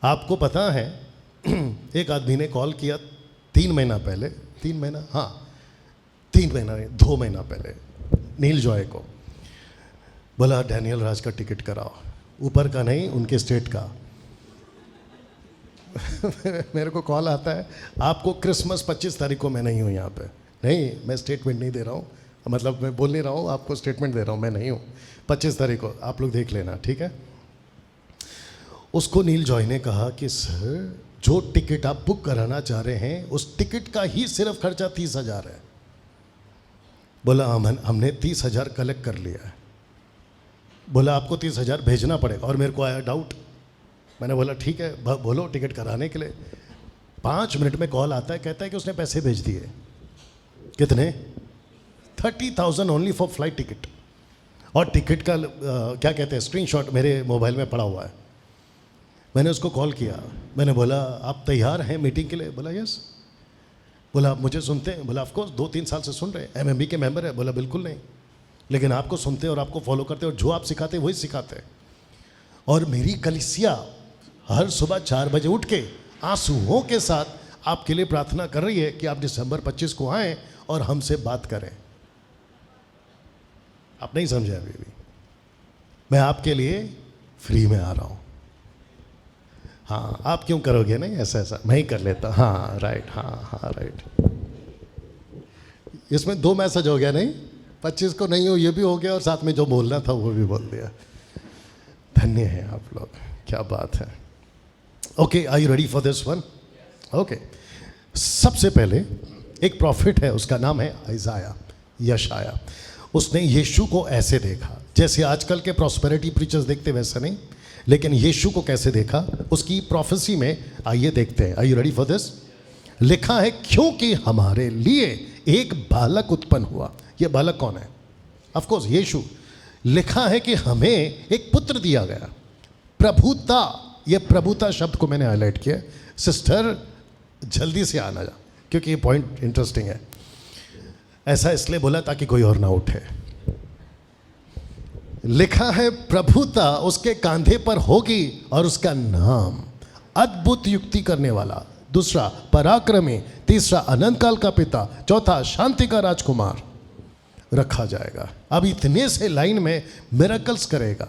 आपको पता है एक आदमी ने कॉल किया 3 महीना पहले, 3 महीना, हाँ 3 महीना नहीं, 2 महीना पहले, नील जॉय को। बोला डैनियल राज का टिकट कराओ, ऊपर का नहीं, उनके स्टेट का। मेरे को कॉल आता है, आपको क्रिसमस 25 तारीख को मैं नहीं हूँ यहाँ पे। नहीं, मैं स्टेटमेंट नहीं दे रहा हूँ, मतलब मैं बोल नहीं रहा हूँ, आपको स्टेटमेंट दे रहा हूँ, मैं नहीं हूँ 25 तारीख को, आप लोग देख लेना, ठीक है? उसको नील जॉय ने कहा कि सर जो टिकट आप बुक कराना चाह रहे हैं उस टिकट का ही सिर्फ खर्चा 30,000 है। बोला हमने 30,000 कलेक्ट कर लिया है। बोला आपको 30,000 भेजना पड़ेगा, और मेरे को आया डाउट। मैंने बोला ठीक है, बोलो टिकट कराने के लिए। 5 मिनट में कॉल आता है, कहता है कि उसने पैसे भेज दिए। कितने? 30,000 ओनली फॉर फ्लाइट टिकट। और टिकट का क्या कहते हैं, स्क्रीनशॉट मेरे मोबाइल में पड़ा हुआ है। मैंने उसको कॉल किया, मैंने बोला आप तैयार हैं मीटिंग के लिए? बोला यस। बोला आप मुझे सुनते हैं? बोला ऑफकोर्स, 2-3 साल से सुन रहे हैं, MMB के मेंबर है। बोला बिल्कुल नहीं, लेकिन आपको सुनते और आपको फॉलो करते, और जो आप सिखाते वही सिखाते। और मेरी कलीसिया हर सुबह 4 बजे उठ के आंसुओं के साथ आपके लिए प्रार्थना कर रही है कि आप दिसंबर 25 को आएँ और हमसे बात करें। आप नहीं समझे अभी भी, मैं आपके लिए फ्री में आ रहा हूँ। हाँ, आप क्यों करोगे? नहीं, ऐसा ऐसा मैं ही कर लेता। हाँ राइट, हाँ राइट। इसमें 2 मैसेज हो गया, नहीं 25 को नहीं हो, ये भी हो गया, और साथ में जो बोलना था वो भी बोल दिया। धन्य है आप लोग, क्या बात है। Okay, are you ready for this one? Okay, सबसे पहले एक प्रॉफिट है, उसका नाम है इसाया, यशाया। उसने यीशु को ऐसे देखा, जैसे आजकल के प्रॉस्पेरिटी प्रीचर्स देखते वैसा नहीं, लेकिन यीशु को कैसे देखा उसकी प्रोफेसी में आइए देखते हैं। Are you ready for this? लिखा है, क्योंकि हमारे लिए एक बालक उत्पन्न हुआ। ये बालक कौन है? ऑफ कोर्स यीशु। लिखा है कि हमें एक पुत्र दिया गया, प्रभुता। ये प्रभुता शब्द को मैंने हाईलाइट किया। सिस्टर जल्दी से आना जा, क्योंकि ये पॉइंट इंटरेस्टिंग है। ऐसा इसलिए बोला ताकि कोई और ना उठे। लिखा है, प्रभुता उसके कांधे पर होगी और उसका नाम अद्भुत युक्ति करने वाला, दूसरा पराक्रमी, तीसरा अनंत काल का पिता, चौथा शांति का राजकुमार रखा जाएगा। अब इतने से लाइन में मिरेकल्स करेगा,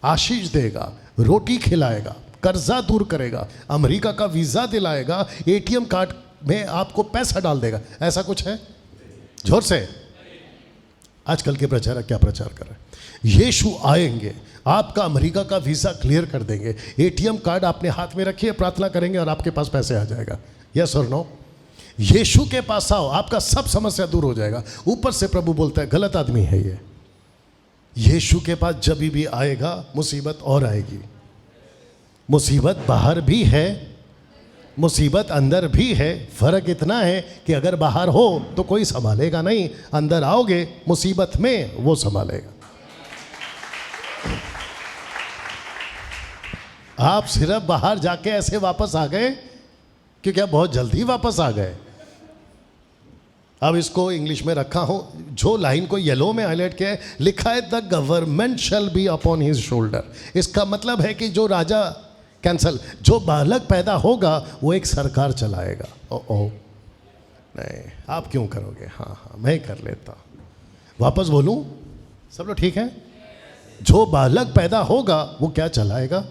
आशीष देगा, रोटी खिलाएगा, कर्जा दूर करेगा, अमेरिका का वीज़ा दिलाएगा, एटीएम कार्ड में आपको पैसा डाल देगा। ऐसा कुछ है? जोर से। आजकल के प्रचारक क्या प्रचार कर रहे हैं? यीशु आएंगे, आपका अमेरिका का वीज़ा क्लियर कर देंगे, एटीएम कार्ड आपने हाथ में रखिए, प्रार्थना करेंगे और आपके पास पैसे आ जाएगा। यस और नो? यीशु के पास आओ, आपका सब समस्या दूर हो जाएगा। ऊपर से प्रभु बोलता है, गलत आदमी है ये। यीशु के पास जब भी आएगा मुसीबत और आएगी। मुसीबत बाहर भी है, मुसीबत अंदर भी है। फर्क इतना है कि अगर बाहर हो तो कोई संभालेगा नहीं, अंदर आओगे मुसीबत में वो संभालेगा। आप सिर्फ बाहर जाके ऐसे वापस आ गए क्योंकि आप बहुत जल्दी वापस आ गए। अब इसको इंग्लिश में रखा हो, जो लाइन को येलो में हाईलाइट किया है, लिखा है the government shall be upon his shoulder. इसका मतलब है कि जो राजा कैंसल, जो बालक पैदा होगा वो एक सरकार चलाएगा। ओ नहीं, आप क्यों करोगे? हाँ मैं कर लेता। वापस बोलूं, सब लोग ठीक है? जो बालक पैदा होगा वो क्या चलाएगा?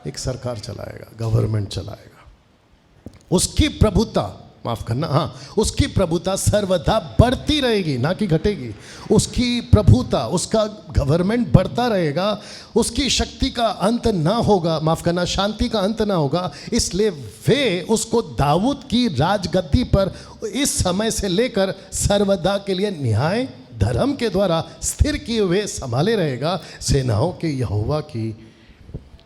एक सरकार चलाएगा, गवर्नमेंट चलाएगा। उसकी प्रभुता, माफ करना, हाँ, उसकी प्रभुता सर्वदा बढ़ती रहेगी, ना कि घटेगी। उसकी प्रभुता, उसका गवर्नमेंट बढ़ता रहेगा। उसकी शक्ति का अंत ना होगा, माफ करना, शांति का अंत ना होगा। इसलिए वे उसको दाऊद की राजगद्दी पर इस समय से लेकर सर्वदा के लिए न्याय धर्म के द्वारा स्थिर किए हुए संभाले रहेगा। सेनाओं के यहोवा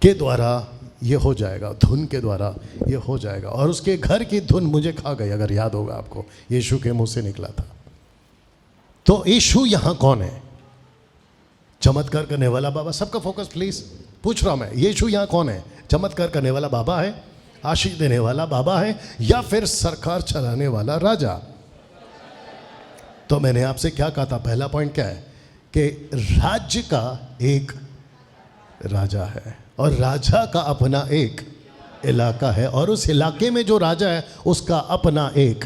के द्वारा ये हो जाएगा, धुन के द्वारा ये हो जाएगा। और उसके घर की धुन मुझे खा गई, अगर याद होगा आपको, यीशु के मुंह से निकला था। तो यीशु यहां कौन है? चमत्कार करने वाला बाबा। सबका फोकस प्लीज, पूछ रहा हूं मैं, यीशु यहां कौन है? चमत्कार करने वाला बाबा है, आशीष देने वाला बाबा है, या फिर सरकार चलाने वाला राजा? तो मैंने आपसे क्या कहा था? पहला पॉइंट क्या है? कि राज्य का एक राजा है और राजा का अपना एक इलाका है, और उस इलाके में जो राजा है उसका अपना एक।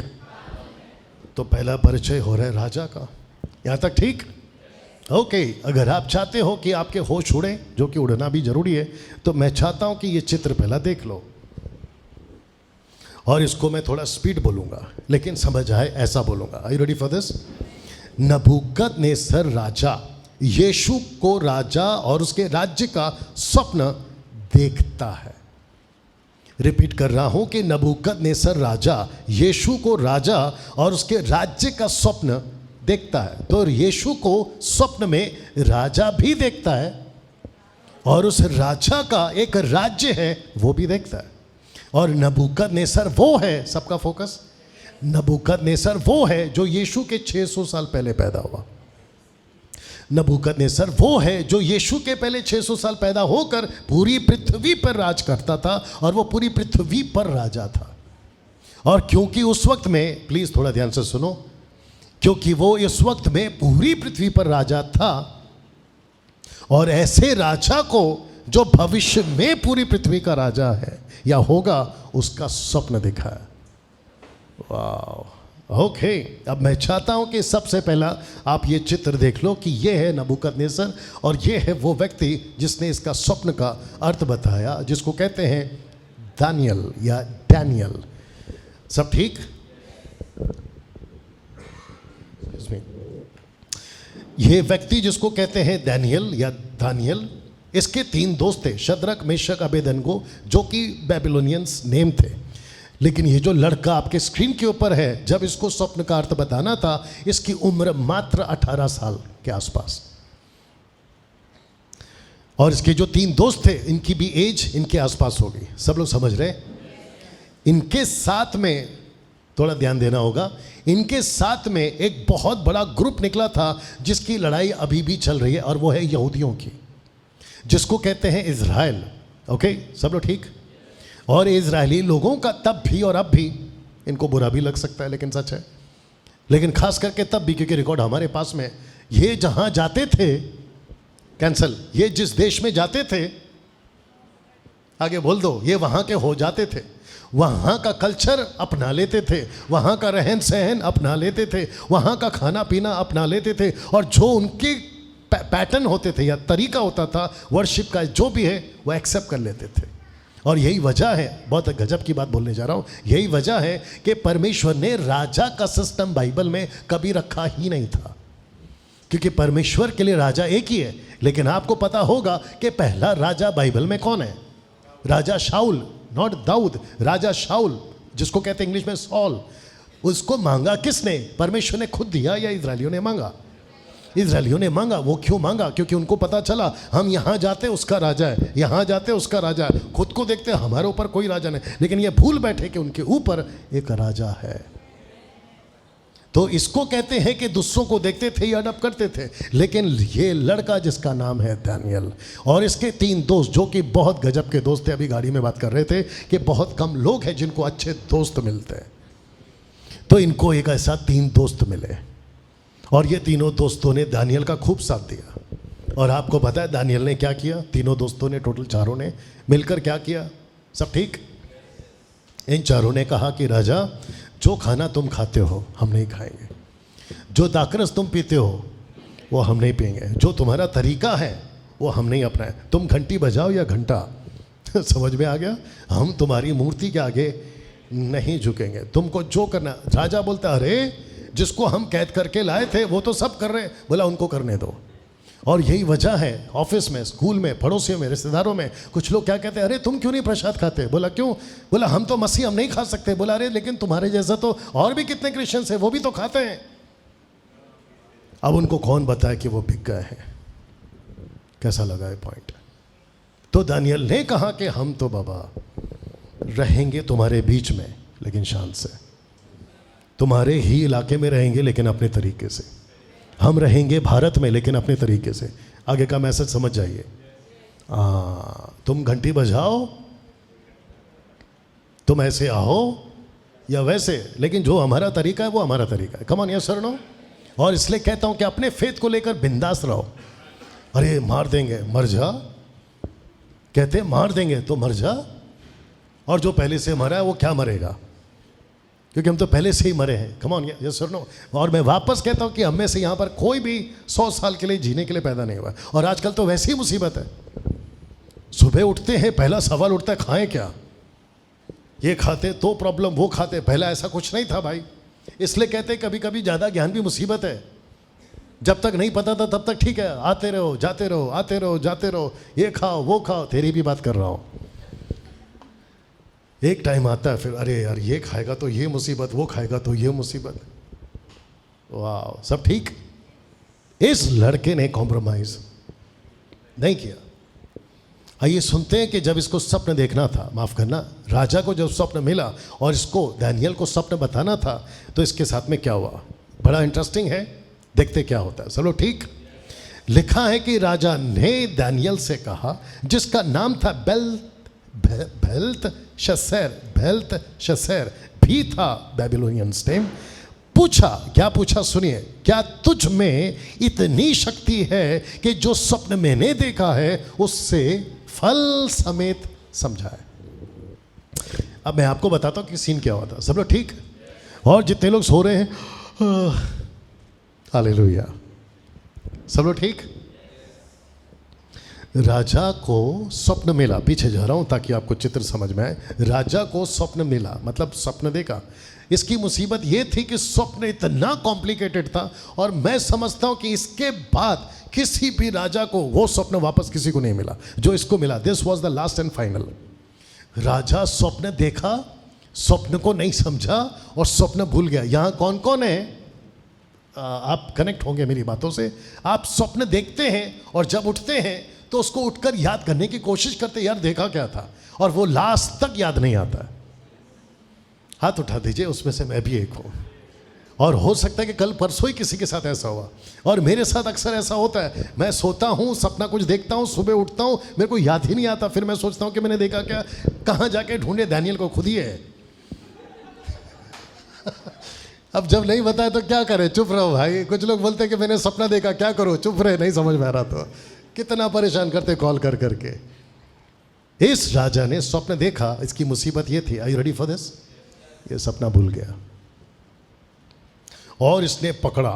तो पहला परिचय हो रहा है राजा का। यहां तक ठीक? ओके, अगर आप चाहते हो कि आपके होश उड़े, जो कि उड़ना भी जरूरी है, तो मैं चाहता हूं कि ये चित्र पहला देख लो, और इसको मैं थोड़ा स्पीड बोलूंगा लेकिन समझ आए ऐसा बोलूंगा। Are you ready for this? Nebuchadnezzar राजा यीशु को राजा और उसके राज्य का स्वप्न देखता है। रिपीट कर रहा हूं कि नबूकदनेस्सर राजा यीशु को राजा और उसके राज्य का स्वप्न देखता है। तो यीशु को स्वप्न में राजा भी देखता है और उस राजा का एक राज्य है वो भी देखता है। और नबूकदनेस्सर वो है, सबका फोकस, नबूकदनेस्सर वो है जो यीशु के 600 साल पहले पैदा हुआ। नबूकदनेस्सर वो है जो यीशु के पहले 600 साल पैदा होकर पूरी पृथ्वी पर राज करता था, और वो पूरी पृथ्वी पर राजा था। और क्योंकि उस वक्त में, प्लीज थोड़ा ध्यान से सुनो, क्योंकि वो इस वक्त में पूरी पृथ्वी पर राजा था, और ऐसे राजा को जो भविष्य में पूरी पृथ्वी का राजा है या होगा, उसका स्वप्न दिखा है। वाह, ओके, अब मैं चाहता हूं कि सबसे पहला आप ये चित्र देख लो कि ये है नबूकदनेस्सर और ये है वो व्यक्ति जिसने इसका स्वप्न का अर्थ बताया, जिसको कहते हैं दानियल या डैनियल। सब ठीक? ये व्यक्ति जिसको कहते हैं डैनियल या दानियल, इसके 3 दोस्त थे, शद्रक, मेशक, अबेदनगो, जो कि बेबीलोनियंस नेम थे। लेकिन ये जो लड़का आपके स्क्रीन के ऊपर है, जब इसको स्वप्न का अर्थ बताना था, इसकी उम्र मात्र 18 साल के आसपास, और इसके जो 3 दोस्त थे इनकी भी एज इनके आसपास होगी। सब लोग समझ रहे? इनके साथ में थोड़ा ध्यान देना होगा, इनके साथ में एक बहुत बड़ा ग्रुप निकला था जिसकी लड़ाई अभी भी चल रही है, और वो है यहूदियों की, जिसको कहते हैं इज़राइल। ओके, सब लोग ठीक? और इजरायली लोगों का तब भी और अब भी, इनको बुरा भी लग सकता है लेकिन सच है, लेकिन खास करके तब भी, क्योंकि रिकॉर्ड हमारे पास में, ये जहां जाते थे, कैंसल, ये जिस देश में जाते थे, आगे बोल दो, ये वहां के हो जाते थे, वहां का कल्चर अपना लेते थे, वहां का रहन सहन अपना लेते थे, वहां का खाना पीना अपना लेते थे, और जो उनके पैटर्न होते थे या तरीका होता था वर्शिप का, जो भी है वो एक्सेप्ट कर लेते थे। और यही वजह है, बहुत गजब की बात बोलने जा रहा हूँ, यही वजह है कि परमेश्वर ने राजा का सिस्टम बाइबल में कभी रखा ही नहीं था, क्योंकि परमेश्वर के लिए राजा एक ही है। लेकिन आपको पता होगा कि पहला राजा बाइबल में कौन है? राजा शाऊल, नॉट दाऊद, राजा शाऊल, जिसको कहते हैं इंग्लिश में सॉल। उसको मांगा किसने? परमेश्वर ने खुद दिया या इजरायलियों ने मांगा? इजरायलियों ने मांगा। वो क्यों मांगा? क्योंकि उनको पता चला हम यहाँ जाते उसका राजा है, यहाँ जाते उसका राजा है, खुद को देखते हमारे ऊपर कोई राजा नहीं, लेकिन ये भूल बैठे कि उनके ऊपर एक राजा है। तो इसको कहते हैं कि दूसरों को देखते थे या अडॉप्ट करते थे। लेकिन ये लड़का जिसका नाम है दानियल, और इसके 3 दोस्त जो कि बहुत गजब के दोस्त थे, अभी गाड़ी में बात कर रहे थे कि बहुत कम लोग हैं जिनको अच्छे दोस्त मिलते हैं, तो इनको एक ऐसा 3 दोस्त मिले, और ये तीनों दोस्तों ने दानियल का खूब साथ दिया। और आपको पता है दानियल ने क्या किया? तीनों दोस्तों ने, टोटल 4 ने मिलकर क्या किया? सब ठीक? इन 4 ने कहा कि राजा, जो खाना तुम खाते हो हम नहीं खाएंगे, जो दाकरस तुम पीते हो वो हम नहीं पिएंगे, जो तुम्हारा तरीका है वो हम नहीं अपनाए, तुम घंटी बजाओ या घंटा समझ में आ गया? हम तुम्हारी मूर्ति के आगे नहीं झुकेंगे, तुमको जो करना। राजा बोलता, अरे जिसको हम कैद करके लाए थे वो तो सब कर रहे हैं। बोला उनको करने दो। और यही वजह है, ऑफिस में, स्कूल में, पड़ोसियों में, रिश्तेदारों में कुछ लोग क्या कहते हैं, अरे तुम क्यों नहीं प्रसाद खाते? बोला क्यों? बोला हम तो मसीह, हम नहीं खा सकते। बोला अरे लेकिन तुम्हारे जैसा तो और भी कितने क्रिश्चियंस हैं, वो भी तो खाते हैं। अब उनको कौन बताए कि वो बिक गए हैं? कैसा लगा ये पॉइंट? तो दानियल ने कहा कि हम तो बाबा रहेंगे तुम्हारे बीच में, लेकिन शान से, तुम्हारे ही इलाके में रहेंगे लेकिन अपने तरीके से, हम रहेंगे भारत में लेकिन अपने तरीके से। आगे का मैसेज समझ जाइए। तुम घंटी बजाओ, तुम ऐसे आओ या वैसे, लेकिन जो हमारा तरीका है वो हमारा तरीका है। Come on, yes sir, no? और इसलिए कहता हूं कि अपने फेथ को लेकर बिंदास रहो। अरे मार देंगे, मर जा, कहते मार देंगे तो मर जा, और जो पहले से मरा है वो क्या मरेगा? क्योंकि हम तो पहले से ही मरे हैं। Come on, yes sir, no? और मैं वापस कहता हूं कि हम में से यहाँ पर कोई भी 100 साल के लिए जीने के लिए पैदा नहीं हुआ। और आजकल तो वैसी ही मुसीबत है, सुबह उठते हैं पहला सवाल उठता है खाएं क्या? ये खाते तो प्रॉब्लम, वो खाते, पहला ऐसा कुछ नहीं था भाई। इसलिए कहते हैं कभी कभी ज़्यादा ज्ञान भी मुसीबत है। जब तक नहीं पता था तब तक ठीक है, आते रहो जाते रहो, आते रहो जाते रहो, ये खाओ वो खाओ, तेरी भी बात कर रहा हूँ। एक टाइम आता है फिर, अरे यार ये खाएगा तो ये मुसीबत, वो खाएगा तो ये मुसीबत। वाह, सब ठीक। इस लड़के ने कॉम्प्रोमाइज नहीं किया। आइए सुनते हैं कि जब इसको स्वप्न देखना था, माफ करना, राजा को जब स्वप्न मिला और इसको दानियल को स्वप्न बताना था, तो इसके साथ में क्या हुआ। बड़ा इंटरेस्टिंग है, देखते क्या होता है। चलो ठीक। लिखा है कि राजा ने दानियल से कहा, जिसका नाम था बेल्तशस्सर भी था बेबीलोनियंस नेम, पूछा, क्या पूछा सुनिए, क्या तुझ में इतनी शक्ति है कि जो स्वप्न मैंने देखा है उससे फल समेत समझाए। अब मैं आपको बताता हूं कि सीन क्या हुआ था। सब लोग ठीक? और जितने लोग सो रहे हैं, हालेलुया, सब लोग ठीक। राजा को स्वप्न मिला, पीछे जा रहा हूं ताकि आपको चित्र समझ में आए। राजा को स्वप्न मिला, मतलब स्वप्न देखा। इसकी मुसीबत ये थी कि स्वप्न इतना कॉम्प्लिकेटेड था, और मैं समझता हूं कि इसके बाद किसी भी राजा को वो स्वप्न वापस किसी को नहीं मिला जो इसको मिला। This was the last and final. राजा स्वप्न देखा, स्वप्न को नहीं समझा और स्वप्न भूल गया। यहां कौन कौन है, आप कनेक्ट होंगे मेरी बातों से। आप स्वप्न देखते हैं और जब उठते हैं तो उसको उठकर याद करने की कोशिश करते, यार देखा क्या था, और वो लास्ट तक याद नहीं आता। हाथ उठा दीजिए, उसमें से मैं भी एक हूं। और हो सकता है कि कल परसों ही किसी के साथ ऐसा हुआ, और मेरे साथ अक्सर ऐसा होता है। मैं सोता हूं, सपना कुछ देखता हूं, सुबह उठता हूं, मेरे को याद ही नहीं आता। फिर मैं सोचता हूं कि मैंने देखा क्या, कहां जाके ढूंढे, दानियल को खुद ही है। अब जब नहीं बताया तो क्या करें, चुप रहो भाई। कुछ लोग बोलते हैं कि मैंने सपना देखा, क्या करो, चुप रहे, नहीं समझ में आ रहा तो कितना परेशान करते कॉल कर करके। इस राजा ने स्वप्न देखा, इसकी मुसीबत ये थी, are you ready for this, ये सपना भूल गया। और इसने पकड़ा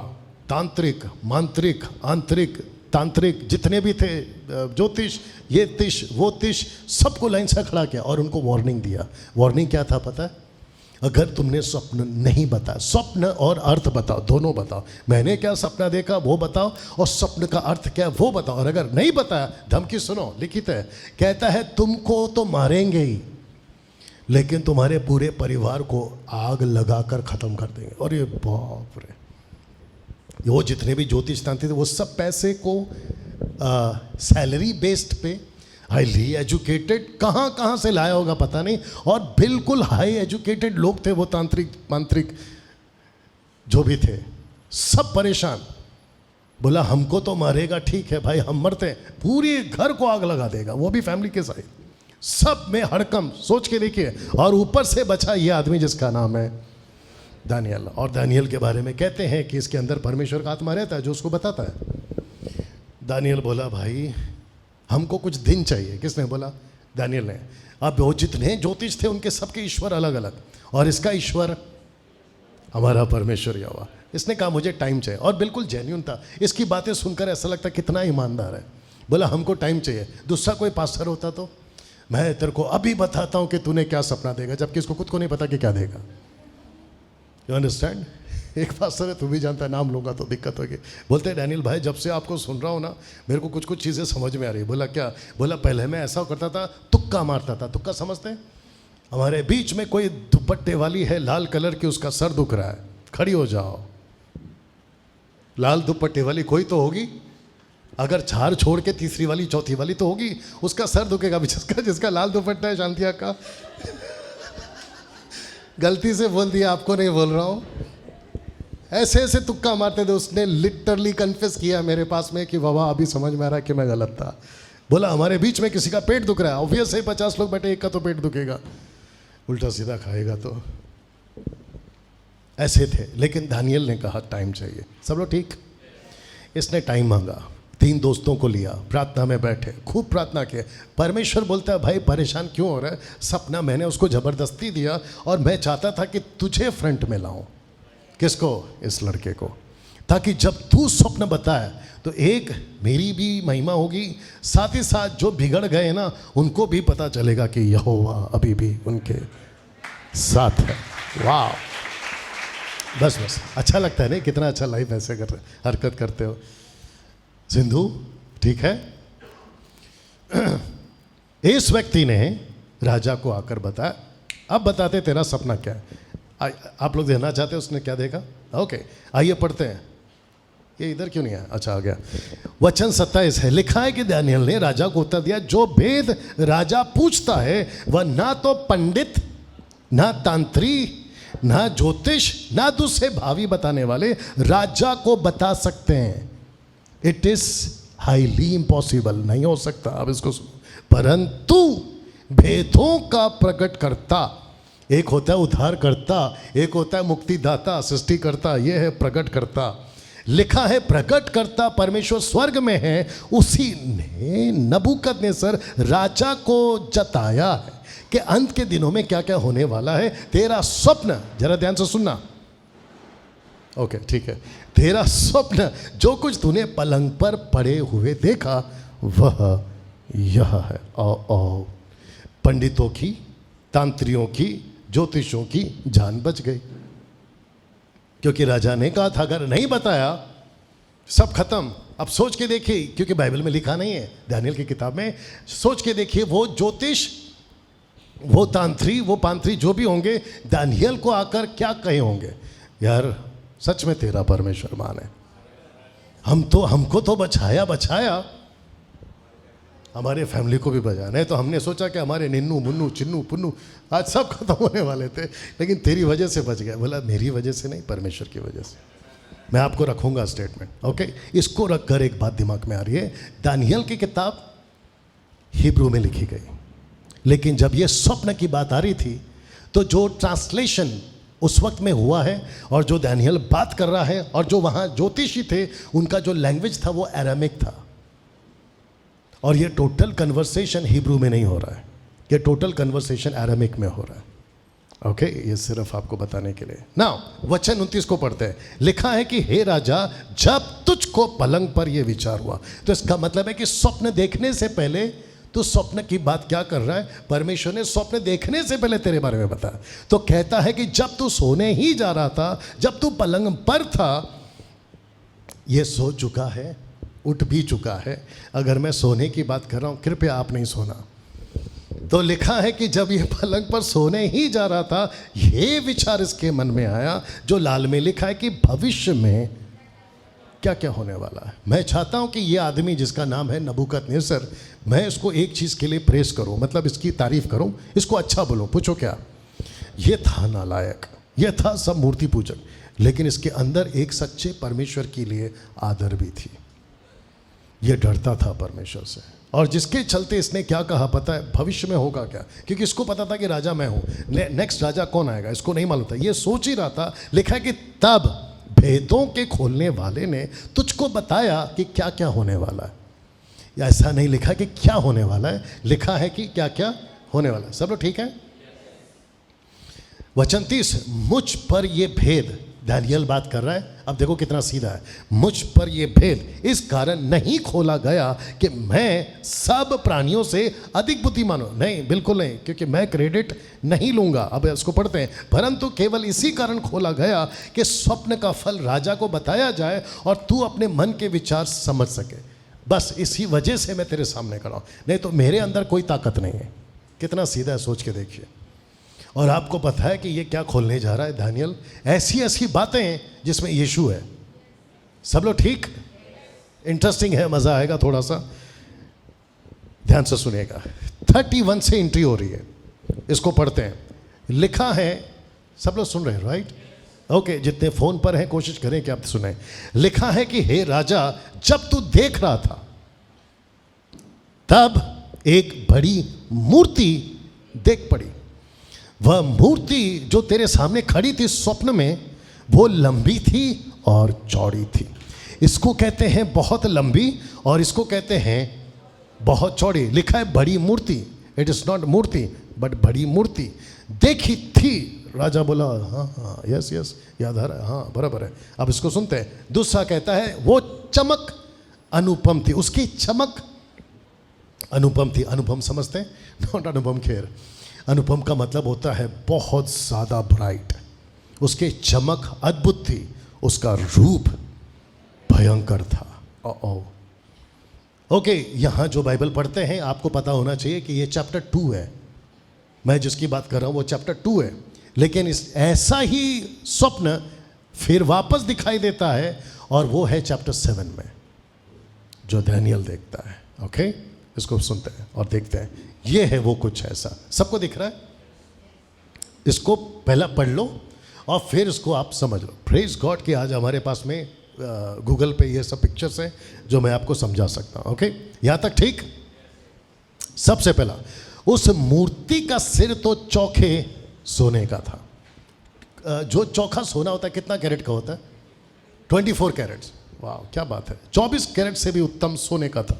तांत्रिक, मांत्रिक, आंतरिक, तांत्रिक जितने भी थे, ज्योतिष, ये तिश, वो तिश, सबको लाइन से खड़ा किया और उनको वार्निंग दिया। वार्निंग क्या था पता है? अगर तुमने स्वप्न नहीं बताया, स्वप्न और अर्थ बताओ, दोनों बताओ। मैंने क्या सपना देखा वो बताओ, और स्वप्न का अर्थ क्या है वो बताओ। और अगर नहीं बताया, धमकी सुनो, लिखित है, कहता है तुमको तो मारेंगे ही, लेकिन तुम्हारे पूरे परिवार को आग लगाकर खत्म कर देंगे। और ये बाप रे, वो जितने भी ज्योतिष तांत्रिक थे वो सब पैसे को सैलरी बेस्ड पे, हाईली एजुकेटेड, कहाँ से लाया होगा पता नहीं, और बिल्कुल हाई एजुकेटेड लोग थे वो तांत्रिक मांत्रिक जो भी थे, सब परेशान। बोला हमको तो मारेगा, ठीक है भाई, हम मरते हैं, पूरी घर को आग लगा देगा, वो भी फैमिली के साथ, सब में हड़कम। सोच के देखिए, और ऊपर से बचा ये आदमी जिसका नाम है दानियल। और दानियल के बारे में कहते हैं कि इसके अंदर परमेश्वर का आत्मा रहता है जो उसको बताता है। दानियल बोला भाई हमको कुछ दिन चाहिए। किसने बोला? दानियल ने। अब वो जितने ज्योतिष थे उनके सबके ईश्वर अलग अलग, और इसका ईश्वर हमारा परमेश्वर यहोवा। इसने कहा मुझे टाइम चाहिए, और बिल्कुल जेन्युइन था। इसकी बातें सुनकर ऐसा लगता कितना ईमानदार है। बोला हमको टाइम चाहिए। दूसरा कोई पास्टर होता तो, मैं तेरे को अभी बताता हूं कि तूने क्या सपना देगा, जबकि इसको खुद को नहीं पता कि क्या देगा। You understand? एक पास्टर है, तू भी जानता है, नाम लूंगा तो दिक्कत होगी। बोलते हैं डैनियल भाई जब से आपको सुन रहा हूँ ना, मेरे को कुछ कुछ चीज़ें समझ में आ रही है। बोला क्या? बोला पहले मैं ऐसा करता था, तुक्का मारता था। तुक्का समझते हैं? हमारे बीच में कोई दुपट्टे वाली है लाल कलर की, उसका सर दुख रहा है, खड़ी हो जाओ। लाल दुपट्टे वाली कोई तो होगी, अगर चार छोड़ के तीसरी वाली चौथी वाली तो होगी, उसका सर दुखेगा। जिसका लाल दुपट्टा है शांतिया का। गलती से बोल दिया, आपको नहीं बोल रहा हूँ। ऐसे ऐसे तुक्का मारते थे। उसने लिटरली कन्फेस किया मेरे पास में कि बाबा अभी समझ में आ रहा है कि मैं गलत था। बोला हमारे बीच में किसी का पेट दुख रहा है, ऑब्वियस है 50 लोग बैठे, एक का तो पेट दुखेगा, उल्टा सीधा खाएगा तो। ऐसे थे। लेकिन दानियल ने कहा टाइम चाहिए। सब लोग ठीक? इसने टाइम मांगा, 3 दोस्तों को लिया, प्रार्थना में बैठे, खूब प्रार्थना किया। परमेश्वर बोलता है भाई परेशान क्यों हो रहा है? सपना मैंने उसको ज़बरदस्ती दिया, और मैं चाहता था कि तुझे फ्रंट में लाऊं। किसको? इस लड़के को, ताकि जब तू स्वप्न बताए तो एक मेरी भी महिमा होगी, साथ ही साथ जो बिगड़ गए ना उनको भी पता चलेगा कि यहोवा अभी भी उनके साथ है। वाह, बस अच्छा लगता है नहीं? कितना अच्छा लाइफ ऐसे कर रहे, हरकत करते हो। सिंधु ठीक है? इस व्यक्ति ने राजा को आकर बताया, अब बताते तेरा सपना क्या है। आप लोग देखना चाहते हैं उसने क्या देखा? ओके, आइए पढ़ते हैं। ये इधर क्यों नहीं आया? अच्छा आ गया। वचन 27 है, लिखा है कि दानियल ने राजा को उत्तर दिया, जो भेद राजा पूछता है वह ना तो पंडित, ना तांत्री, ना ज्योतिष, ना दूसरे भावी बताने वाले राजा को बता सकते हैं। इट इज हाईली इम्पॉसिबल, नहीं हो सकता। अब इसको सुनो। परंतु भेदों का प्रकट करता, एक होता है उद्धार करता, एक होता है मुक्तिदाता, सृष्टि करता, यह है प्रकट करता। लिखा है प्रकट करता परमेश्वर स्वर्ग में है, उसी ने नबूकदनेस्सर राजा को जताया है कि अंत के दिनों में क्या क्या होने वाला है। तेरा स्वप्न, जरा ध्यान से सुनना, ओके ठीक है। तेरा स्वप्न जो कुछ तूने पलंग पर पड़े हुए देखा वह यह है। ओ पंडितों की, तांत्रियों की, ज्योतिषों की जान बच गई, क्योंकि राजा ने कहा था अगर नहीं बताया सब खत्म। अब सोच के देखिए, क्योंकि बाइबल में लिखा नहीं है, दानियल की किताब में, सोच के देखिए वो ज्योतिष, वो तांत्री, वो पांत्री जो भी होंगे, दानियल को आकर क्या कहे होंगे, यार सच में तेरा परमेश्वर मान है, हमको तो बचाया, हमारे फैमिली को भी बचाया। नहीं तो हमने सोचा कि हमारे निन्नू मुन्नू चिन्नू पुन्नू आज सब खत्म होने वाले थे, लेकिन तेरी वजह से बच गया। बोला मेरी वजह से नहीं, परमेश्वर की वजह से। मैं आपको रखूंगा स्टेटमेंट, ओके। इसको रखकर एक बात दिमाग में आ रही है, दानियल की किताब हिब्रू में लिखी गई, लेकिन जब ये स्वप्न की बात आ रही थी तो जो ट्रांसलेशन उस वक्त में हुआ है और जो दानियल बात कर रहा है और जो वहाँ ज्योतिषी थे उनका जो लैंग्वेज था वो अरामिक था, और ये टोटल कन्वर्सेशन हिब्रू में नहीं हो रहा है, ये टोटल कन्वर्सेशन अरामिक में हो रहा है, ओके। ये सिर्फ आपको बताने के लिए। नाउ वचन 29 को पढ़ते हैं। लिखा है कि हे राजा, जब तुझको पलंग पर यह विचार हुआ, तो इसका मतलब है कि स्वप्न देखने से पहले तो स्वप्न की बात क्या कर रहा है, परमेश्वर ने स्वप्न देखने से पहले तेरे बारे में बताया। तो कहता है कि जब तू सोने ही जा रहा था, जब तू पलंग पर था, ये सो चुका है, उठ भी चुका है। अगर मैं सोने की बात कर रहा हूं, कृपया आप नहीं सोना। तो लिखा है कि जब ये पलंग पर सोने ही जा रहा था, ये विचार इसके मन में आया, जो लाल में लिखा है कि भविष्य में क्या क्या होने वाला है। मैं चाहता हूं कि ये आदमी जिसका नाम है नबूकदनेस्सर, मैं इसको एक चीज़ के लिए प्रेस करूं, मतलब इसकी तारीफ करूं, इसको अच्छा बोलूं। पूछो क्या? ये था नालायक, ये था सब मूर्ति पूजक, लेकिन इसके अंदर एक सच्चे परमेश्वर के लिए आदर भी थी। ये डरता था परमेश्वर से, और जिसके चलते इसने क्या कहा पता है, भविष्य में होगा क्या, क्योंकि इसको पता था कि राजा मैं हूँ, नेक्स्ट राजा कौन आएगा इसको नहीं मालूम था। ये सोच ही रहा था। लिखा है कि तब भेदों के खोलने वाले ने तुझको बताया कि क्या क्या होने वाला है। या ऐसा नहीं लिखा कि क्या होने वाला है, लिखा है कि क्या क्या होने वाला है। सब लोग ठीक है? वचन 30, मुझ पर ये भेद, दानियल बात कर रहा है, अब देखो कितना सीधा है। मुझ पर ये भेद इस कारण नहीं खोला गया कि मैं सब प्राणियों से अधिक बुद्धिमान हूं। नहीं, बिल्कुल नहीं, क्योंकि मैं क्रेडिट नहीं लूंगा। अब इसको पढ़ते हैं। परंतु केवल इसी कारण खोला गया कि स्वप्न का फल राजा को बताया जाए और तू अपने मन के विचार समझ सके। बस इसी वजह से मैं तेरे सामने खड़ा हूं, नहीं तो मेरे अंदर कोई ताकत नहीं है। कितना सीधा है, सोच के देखिए। और आपको पता है कि ये क्या खोलने जा रहा है दानियल? ऐसी ऐसी बातें जिसमें यीशु है। सब लोग ठीक? इंटरेस्टिंग है, मज़ा आएगा थोड़ा सा, ध्यान से सुनिएगा। 31 से एंट्री हो रही है, इसको पढ़ते हैं। लिखा है, सब लोग सुन रहे हैं राइट? ओके, जितने फ़ोन पर हैं कोशिश करें कि आप सुने। लिखा है कि हे राजा, जब तू देख रहा था तब एक बड़ी मूर्ति देख पड़ी। वह मूर्ति जो तेरे सामने खड़ी थी स्वप्न में, वो लंबी थी और चौड़ी थी। इसको कहते हैं बहुत लंबी और इसको कहते हैं बहुत चौड़ी। लिखा है बड़ी मूर्ति, it is not murti but बड़ी मूर्ति देखी थी। राजा बोला हाँ हाँ, यस यस, याद आ रहा है, हाँ बराबर है। अब इसको सुनते हैं। दूसरा कहता है वो चमक अनुपम थी, उसकी चमक अनुपम थी। अनुपम समझते हैं? नॉट अनुपम खेर। अनुपम का मतलब होता है बहुत ज़्यादा ब्राइट। उसकी चमक अद्भुत थी, उसका रूप भयंकर था। ओके, यहाँ जो बाइबल पढ़ते हैं आपको पता होना चाहिए कि ये चैप्टर 2 है। मैं जिसकी बात कर रहा हूँ वो चैप्टर 2 है, लेकिन इस ऐसा ही स्वप्न फिर वापस दिखाई देता है और वो है चैप्टर 7 में जो दानियल देखता है। ओके, इसको सुनते हैं और देखते हैं। ये है वो कुछ ऐसा, सबको दिख रहा है? इसको पहला पढ़ लो और फिर इसको आप समझ लो। प्रेज गॉड कि आज हमारे पास में गूगल पे ये सब पिक्चर्स हैं जो मैं आपको समझा सकता हूँ। ओके, यहाँ तक ठीक? सबसे पहला, उस मूर्ति का सिर तो चौखे सोने का था। जो चौखा सोना होता है कितना कैरेट का होता है? 24 कैरेट्स। वाह, क्या बात है। 24 कैरेट से भी उत्तम सोने का था।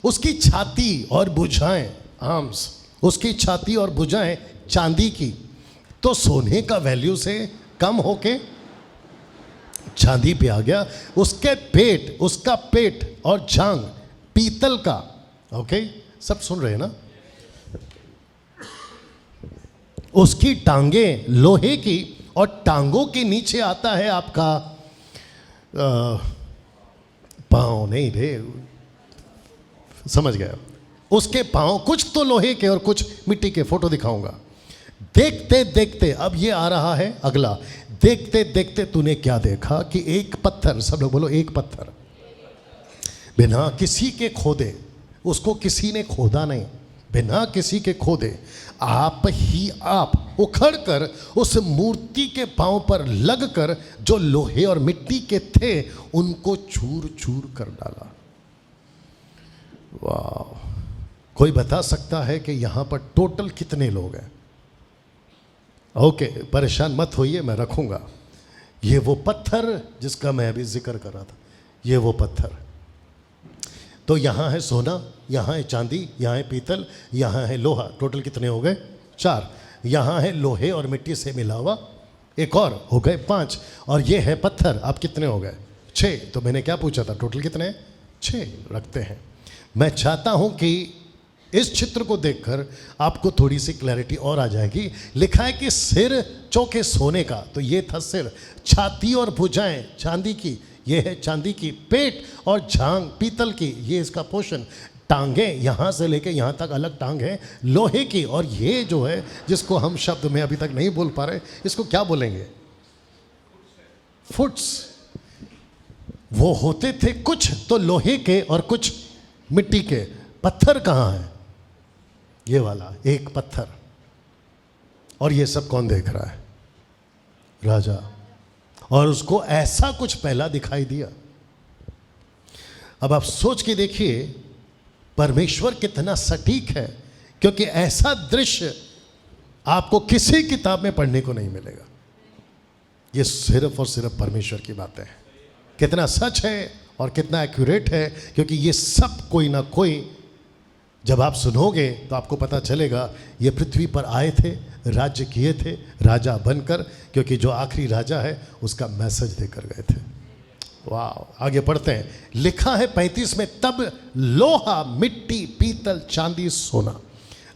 उसकी छाती और भुजाएं, आर्म्स, उसकी छाती और भुजाएं चांदी की, तो सोने का वैल्यू से कम होके चांदी पे आ गया। उसके पेट, उसका पेट और जांग पीतल का। ओके, सब सुन रहे हैं ना? उसकी टांगे लोहे की, और टांगों के नीचे आता है आपका पांव। नहीं रे, समझ गया। उसके पांव कुछ तो लोहे के और कुछ मिट्टी के। फोटो दिखाऊंगा। देखते देखते, अब ये आ रहा है अगला। देखते देखते तूने क्या देखा कि एक पत्थर, सब लोग बोलो एक पत्थर, बिना किसी के खोदे, उसको किसी ने खोदा नहीं, बिना किसी के खोदे आप ही आप उखड़ कर उस मूर्ति के पांव पर लगकर जो लोहे और मिट्टी के थे उनको चूर चूर कर डाला। वाह! कोई बता सकता है कि यहां पर टोटल कितने लोग हैं? ओके, परेशान मत होइए, मैं रखूंगा। ये वो पत्थर जिसका मैं अभी जिक्र कर रहा था, ये वो पत्थर। तो यहाँ है सोना, यहाँ है चांदी, यहाँ है पीतल, यहाँ है लोहा। टोटल कितने हो गए? 4। यहाँ है लोहे और मिट्टी से मिला हुआ एक और, हो गए 5। और ये है पत्थर। आप कितने हो गए? 6। तो मैंने क्या पूछा था? टोटल कितने हैं? 6 रखते हैं। मैं चाहता हूँ कि इस चित्र को देखकर आपको थोड़ी सी क्लैरिटी और आ जाएगी। लिखा है कि सिर चौके सोने का, तो ये था सिर। छाती और भुजाएं चांदी की, ये है चांदी की। पेट और झांग पीतल की, ये इसका पोषण। टांगे यहाँ से लेके यहाँ तक अलग टांग है लोहे की। और ये जो है, जिसको हम शब्द में अभी तक नहीं बोल पा रहे, इसको क्या बोलेंगे? फुट्स। वो होते थे कुछ तो लोहे के और कुछ मिट्टी के। पत्थर कहाँ है? ये वाला एक पत्थर। और ये सब कौन देख रहा है? राजा। और उसको ऐसा कुछ पहला दिखाई दिया। अब आप सोच के देखिए परमेश्वर कितना सटीक है, क्योंकि ऐसा दृश्य आपको किसी किताब में पढ़ने को नहीं मिलेगा। ये सिर्फ और सिर्फ परमेश्वर की बातें हैं। कितना सच है और कितना एक्यूरेट है, क्योंकि ये सब कोई ना कोई, जब आप सुनोगे तो आपको पता चलेगा ये पृथ्वी पर आए थे, राज्य किए थे राजा बनकर, क्योंकि जो आखिरी राजा है उसका मैसेज देकर गए थे। वाह! आगे पढ़ते हैं। लिखा है 35 में, तब लोहा मिट्टी पीतल चांदी सोना।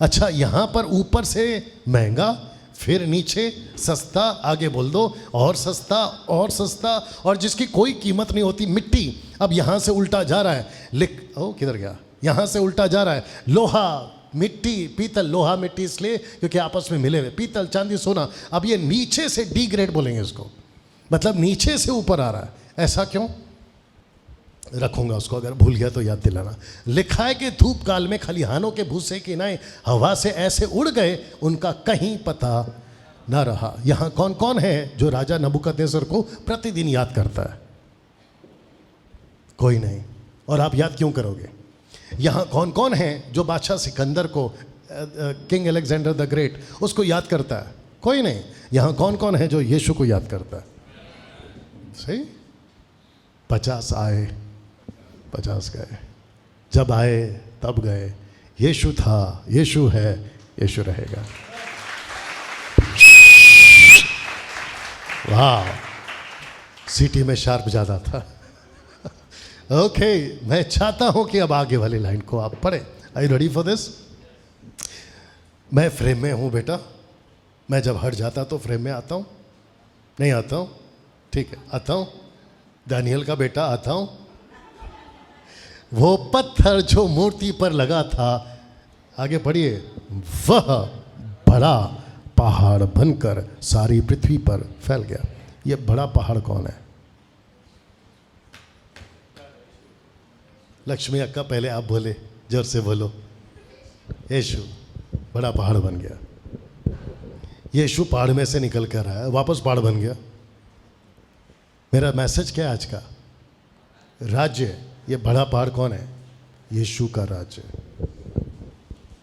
अच्छा, यहाँ पर ऊपर से महंगा, फिर नीचे सस्ता, आगे बोल दो और सस्ता और सस्ता, और जिसकी कोई कीमत नहीं होती मिट्टी। अब यहाँ से उल्टा जा रहा है। किधर गया? यहाँ से उल्टा जा रहा है। लोहा मिट्टी पीतल, लोहा मिट्टी इसलिए क्योंकि आपस में मिले हुए, पीतल चांदी सोना। अब ये नीचे से डी ग्रेड बोलेंगे इसको, मतलब नीचे से ऊपर आ रहा है। ऐसा क्यों? रखूंगा उसको, अगर भूल गया तो याद दिलाना। लिखा है कि धूप काल में खलिहानों के भूसे की नाई हवा से ऐसे उड़ गए, उनका कहीं पता ना रहा। यहाँ कौन कौन है जो राजा नबूकदनेस्सर को प्रतिदिन याद करता है? कोई नहीं। और आप याद क्यों करोगे? यहाँ कौन कौन है जो बादशाह सिकंदर को, किंग अलेक्जेंडर द ग्रेट, उसको याद करता है? कोई नहीं। यहाँ कौन कौन है जो यीशु को याद करता है? सही। 50 आए 50 गए, जब आए तब गए। यीशु था, यीशु है, यीशु रहेगा। वाह! सिटी में शार्प ज़्यादा था। ओके, मैं चाहता हूं कि अब आगे वाली लाइन को आप पढ़ें। Are you ready for this? मैं फ्रेम में हूं बेटा। मैं जब हट जाता तो फ्रेम में आता हूं? नहीं आता हूं? ठीक है, आता हूं। दानियल का बेटा आता हूं। वो पत्थर जो मूर्ति पर लगा था, आगे पढ़िए, वह बड़ा पहाड़ बनकर सारी पृथ्वी पर फैल गया। ये बड़ा पहाड़ कौन है? लक्ष्मी अक्का, पहले आप बोले, जोर से बोलो। यीशु बड़ा पहाड़ बन गया। यीशु पहाड़ में से निकल कर आया, वापस पहाड़ बन गया। मेरा मैसेज क्या है आज का? राज्य, ये बड़ा पहाड़ कौन है? यीशु का राज्य।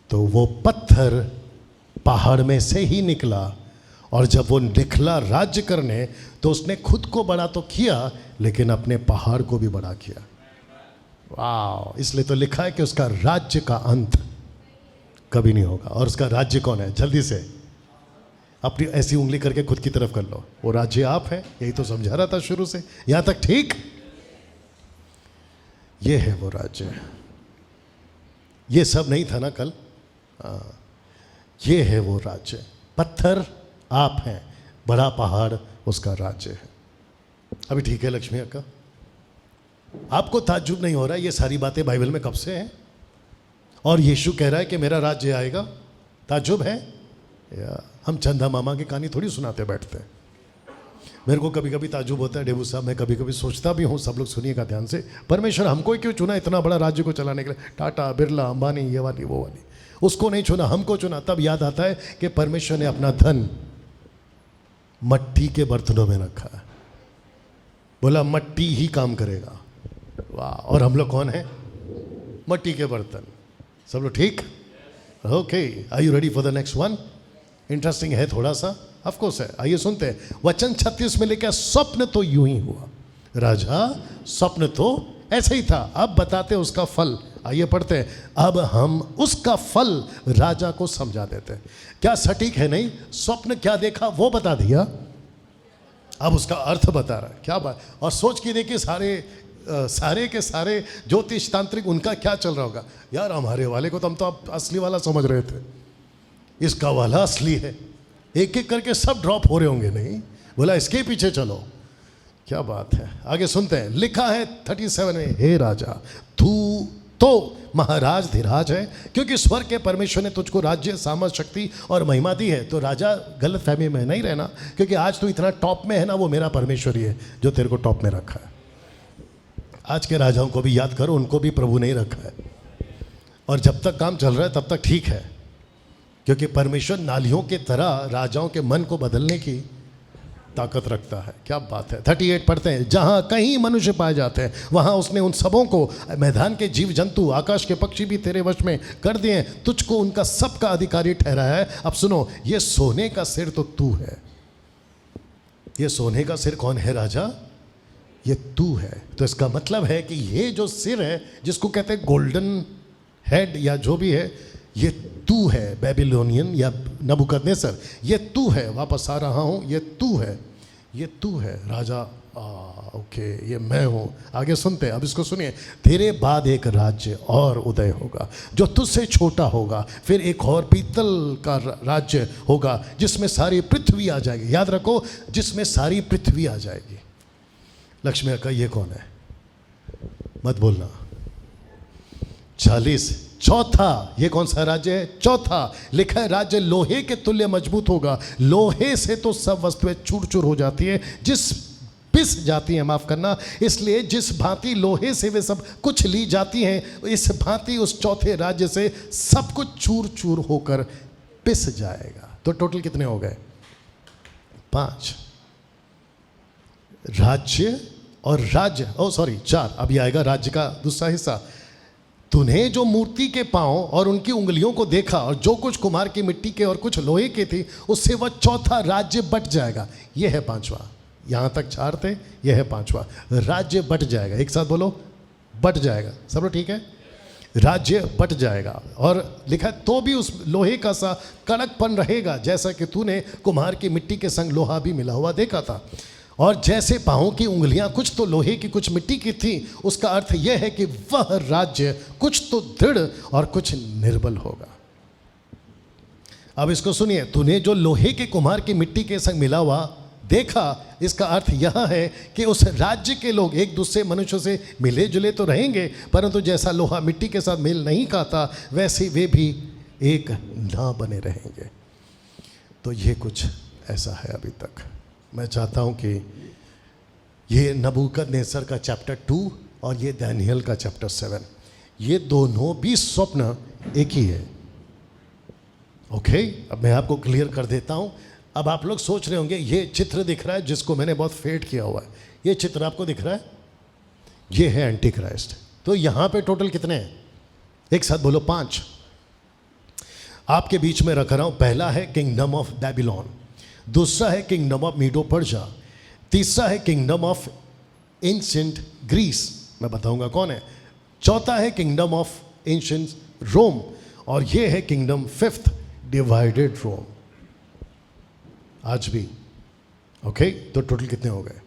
तो वो पत्थर पहाड़ में से ही निकला, और जब वो निकला राज्य करने, तो उसने खुद को बड़ा तो किया, लेकिन अपने पहाड़ को भी बड़ा किया। वाह! इसलिए तो लिखा है कि उसका राज्य का अंत कभी नहीं होगा। और उसका राज्य कौन है? जल्दी से, अपनी ऐसी उंगली करके खुद की तरफ कर लो। वो राज्य आप है, यही तो समझा रहा था शुरू से, यहां तक ठीक। ये है वो राज्य। ये सब नहीं था ना कल। ये है वो राज्य। पत्थर आप हैं, बड़ा पहाड़ उसका राज्य है। अभी ठीक है लक्ष्मी अक्का, आपको ताज्जुब नहीं हो रहा है? ये सारी बातें बाइबल में कब से हैं और यीशु कह रहा है कि मेरा राज्य आएगा। ताज्जुब है या हम चंदा मामा की कहानी थोड़ी सुनाते बैठते हैं। मेरे को कभी कभी ताज्जुब होता है डेबू साहब, मैं कभी कभी सोचता भी हूँ, सब लोग सुनिएगा ध्यान से, परमेश्वर हमको ही क्यों चुना इतना बड़ा राज्य को चलाने के लिए? टाटा बिरला अंबानी ये वाली वो वाली, उसको नहीं चुना, हमको चुना। तब याद आता है कि परमेश्वर ने अपना धन मट्टी के बर्तनों में रखा है, बोला मट्टी ही काम करेगा। वाह, और हम लोग कौन है? मट्टी के बर्तन। सब लोग ठीक? Okay, are you ready for the next one? Interesting है थोड़ा सा, ऑफ कोर्स है। आइए सुनते हैं। वचन 36 में लिखा, स्वप्न तो यूं ही हुआ राजा, स्वप्न तो ऐसे ही था, अब बताते उसका फल। आइए पढ़ते हैं। अब हम उसका फल राजा को समझा देते हैं। क्या सटीक है? नहीं, स्वप्न क्या देखा वो बता दिया, अब उसका अर्थ बता रहा है। क्या बात! और सोच के देखिए सारे के सारे ज्योतिष तांत्रिक, उनका क्या चल रहा होगा? यार हमारे वाले को तो हम तो अब असली वाला समझ रहे थे, इसका वाला असली है। एक एक करके सब ड्रॉप हो रहे होंगे। नहीं, बोला इसके पीछे चलो। क्या बात है, आगे सुनते हैं। लिखा है 37 में, हे राजा तू तो महाराज धीराज है, क्योंकि स्वर्ग के परमेश्वर ने तुझको राज्य, सामर्थ, शक्ति और महिमा दी है। तो राजा गलत फहमी में नहीं रहना, क्योंकि आज तू इतना टॉप में है ना, वो मेरा परमेश्वर ही है जो तेरे को टॉप में रखा है। आज के राजाओं को भी याद करो, उनको भी प्रभु नहीं रखा है। और जब तक काम चल रहा है तब तक ठीक है, क्योंकि परमेश्वर नालियों के तरह राजाओं के मन को बदलने की ताकत रखता है। क्या बात है। 38 पढ़ते हैं। जहाँ कहीं मनुष्य पाए जाते हैं वहाँ उसने उन सबों को, मैदान के जीव जंतु, आकाश के पक्षी भी तेरे वश में कर दिए, तुझको उनका सबका अधिकारी ठहराया है। अब सुनो, ये सोने का सिर तो तू है। ये सोने का सिर कौन है राजा? ये तू है। तो इसका मतलब है कि ये जो सिर है, जिसको कहते हैं गोल्डन हेड या जो भी है, ये तू है। बेबीलोनियन या नबूकदनेस्सर, ये तू है। वापस आ रहा हूँ, ये तू है, ये तू है राजा। ओके, ये मैं हूँ। आगे सुनते हैं। अब इसको सुनिए। तेरे बाद एक राज्य और उदय होगा जो तुझसे छोटा होगा, फिर एक और पीतल का राज्य होगा जिसमें सारी पृथ्वी आ जाएगी। याद रखो, जिसमें सारी पृथ्वी आ जाएगी। लक्ष्मी अक्का, ये कौन है? मत बोलना। 40 चौथा, ये कौन सा राज्य है? चौथा लिखा है, राज्य लोहे के तुल्य मजबूत होगा। लोहे से तो सब वस्तुएं चूर चूर हो जाती है, पिस जाती हैं, माफ करना। इसलिए जिस भांति लोहे से वे सब कुछ ली जाती हैं, इस भांति उस चौथे राज्य से सब कुछ चूर चूर होकर पिस जाएगा। तो टोटल कितने हो गए? 5 राज्य और राज्य, 4। अभी आएगा राज्य का दूसरा हिस्सा। तूने जो मूर्ति के पांव और उनकी उंगलियों को देखा, और जो कुछ कुम्हार की मिट्टी के और कुछ लोहे के थी, उससे वह चौथा राज्य बट जाएगा। यह है 5वां। यहां तक 4 थे, यह है 5वां। राज्य बट जाएगा। एक साथ बोलो, बट जाएगा। सब लोग ठीक है? राज्य बट जाएगा। और लिखा है, तो भी उस लोहे का सा कड़कपन रहेगा, जैसा कि तूने कुम्हार की मिट्टी के संग लोहा भी मिला हुआ देखा था। और जैसे पाँवों की उंगलियां कुछ तो लोहे की कुछ मिट्टी की थी, उसका अर्थ यह है कि वह राज्य कुछ तो दृढ़ और कुछ निर्बल होगा। अब इसको सुनिए। तूने जो लोहे के कुम्हार की मिट्टी के संग मिला हुआ देखा, इसका अर्थ यह है कि उस राज्य के लोग एक दूसरे मनुष्यों से मिले जुले तो रहेंगे, परंतु जैसा लोहा मिट्टी के साथ मेल नहीं खाता, वैसे वे भी एक ना बने रहेंगे। तो ये कुछ ऐसा है अभी तक। मैं चाहता हूं कि ये नबूकदनेस्सर का चैप्टर 2 और ये दानियल का चैप्टर 7, ये दोनों भी स्वप्न एक ही है। ओके, अब मैं आपको क्लियर कर देता हूं। अब आप लोग सोच रहे होंगे, ये चित्र दिख रहा है जिसको मैंने बहुत फेड किया हुआ है, ये चित्र आपको दिख रहा है, ये है एंटी क्राइस्ट। तो यहां पे टोटल कितने हैं? एक साथ बोलो, 5। आपके बीच में रख रहा हूं। पहला है किंगडम ऑफ बेबीलोन, दूसरा है किंगडम ऑफ मीडो पर्शिया, तीसरा है किंगडम ऑफ एंशिएंट ग्रीस, मैं बताऊंगा कौन है, चौथा है किंगडम ऑफ एंशिएंट रोम, और ये है किंगडम 5th डिवाइडेड रोम। आज भी। ओके, तो टोटल कितने हो गए?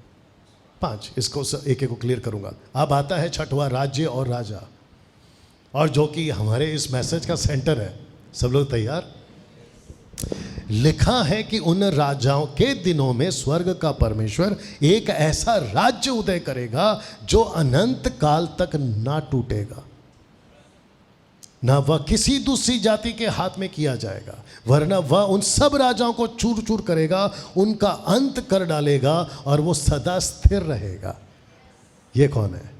5। इसको एक एक को क्लियर करूंगा। अब आता है छठवां, राज्य और राजा, और जो कि हमारे इस मैसेज का सेंटर है। सब लोग तैयार? लिखा है कि उन राजाओं के दिनों में स्वर्ग का परमेश्वर एक ऐसा राज्य उदय करेगा जो अनंत काल तक ना टूटेगा, ना वह किसी दूसरी जाति के हाथ में किया जाएगा, वरना वह उन सब राजाओं को चूर चूर करेगा, उनका अंत कर डालेगा और वो सदा स्थिर रहेगा। ये कौन है?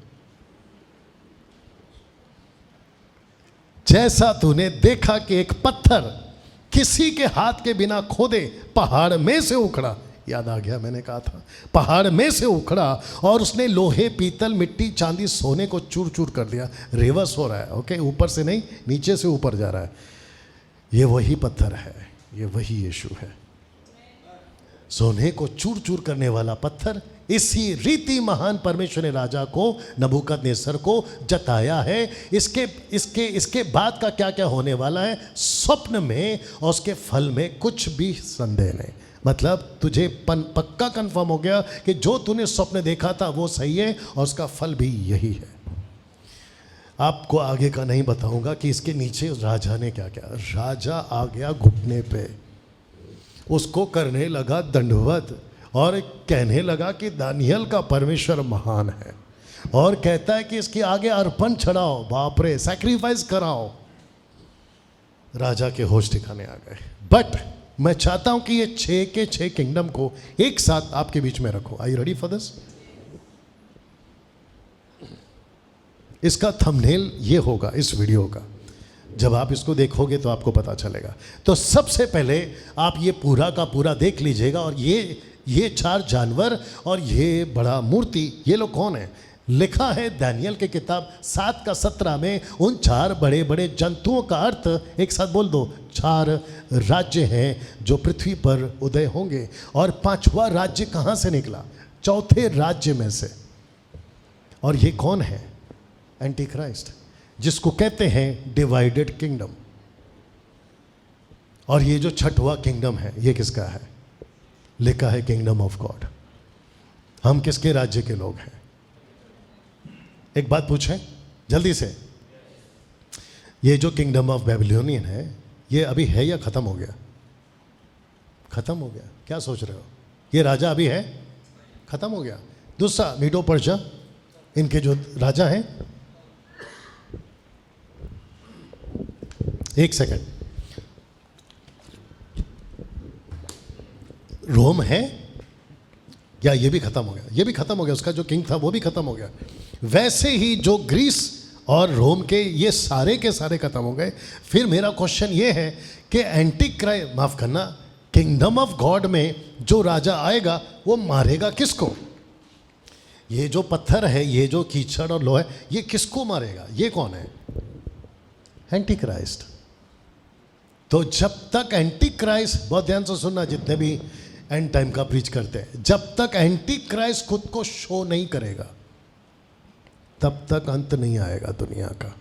जैसा तूने देखा कि एक पत्थर किसी के हाथ के बिना खोदे पहाड़ में से उखड़ा, याद आ गया मैंने कहा था, पहाड़ में से उखड़ा और उसने लोहे, पीतल, मिट्टी, चांदी, सोने को चूर चूर कर दिया। रिवर्स हो रहा है। ओके, ऊपर से नहीं, नीचे से ऊपर जा रहा है। ये वही पत्थर है, ये वही यीशु है। सोने को चूर चूर करने वाला पत्थर, इसी रीति महान परमेश्वर ने राजा को, नबूकदनेस्सर को जताया है। इसके बाद का क्या क्या होने वाला है स्वप्न में, और उसके फल में कुछ भी संदेह नहीं। मतलब तुझे पक्का कंफर्म हो गया कि जो तूने स्वप्न देखा था वो सही है, और उसका फल भी यही है। आपको आगे का नहीं बताऊंगा कि इसके नीचे राजा ने क्या क्या। राजा आ गया घुटने पे, उसको करने लगा दंडवत और कहने लगा कि दानियल का परमेश्वर महान है, और कहता है कि इसके आगे अर्पण चढ़ाओ, बाप रे, सैक्रिफाइस कराओ। राजा के होश ठिकाने आ गए। बट मैं चाहता हूं कि ये 6 के 6 किंगडम को एक साथ आपके बीच में रखो। Are you ready for this? इसका थंबनेल ये होगा इस वीडियो का। जब आप इसको देखोगे तो आपको पता चलेगा। तो सबसे पहले आप ये पूरा का पूरा देख लीजिएगा। और ये 4 जानवर और ये बड़ा मूर्ति, ये लोग कौन है? लिखा है दानियल के किताब 7 का 17 में, उन 4 बड़े बड़े जंतुओं का अर्थ एक साथ बोल दो, 4 राज्य हैं जो पृथ्वी पर उदय होंगे। और 5वां राज्य कहाँ से निकला? चौथे राज्य में से। और ये कौन है? एंटी क्राइस्ट, जिसको कहते हैं डिवाइडेड किंगडम। और ये जो 6वां किंगडम है, ये किसका है? लिखा है किंगडम ऑफ गॉड। हम किसके राज्य के लोग हैं? एक बात पूछें जल्दी से, ये जो किंगडम ऑफ बेबीलोनियन है, ये अभी है या खत्म हो गया? खत्म हो गया। क्या सोच रहे हो? ये राजा अभी है? खत्म हो गया। दूसरा मीडो पर्शिया, इनके जो राजा हैं, एक सेकंड, रोम है या ये भी खत्म हो गया? ये भी खत्म हो गया। उसका जो किंग था वो भी खत्म हो गया। वैसे ही जो ग्रीस और रोम के, ये सारे के सारे खत्म हो गए। फिर मेरा क्वेश्चन ये है कि एंटी क्राइस्ट, माफ करना, किंगडम ऑफ गॉड में जो राजा आएगा वो मारेगा किसको? ये जो पत्थर है, ये जो कीचड़ और लोहा है, ये किसको मारेगा? ये कौन है? Anti Christ. तो जब तक एंटी क्राइस्ट, बहुत ध्यान से सुनना जितने भी एंड टाइम का प्रीच करते हैं, जब तक एंटी क्राइस्ट खुद को शो नहीं करेगा तब तक अंत नहीं आएगा दुनिया का।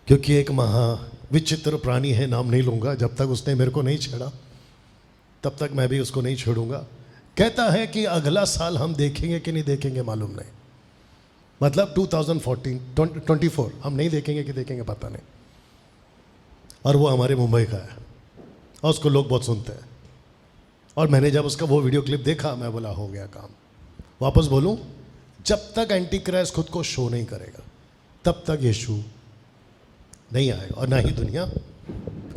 क्योंकि एक महा विचित्र प्राणी है, नाम नहीं लूंगा, जब तक उसने मेरे को नहीं छेड़ा तब तक मैं भी उसको नहीं छेड़ूंगा। कहता है कि अगला साल हम देखेंगे कि नहीं देखेंगे मालूम नहीं, मतलब 2024 हम नहीं देखेंगे कि देखेंगे पता नहीं। और वो हमारे मुंबई का है और उसको लोग बहुत सुनते हैं। और मैंने जब उसका वो वीडियो क्लिप देखा, मैं बोला हो गया काम। वापस बोलूं, जब तक एंटी क्राइस्ट खुद को शो नहीं करेगा तब तक यीशु नहीं आएगा, और ना ही दुनिया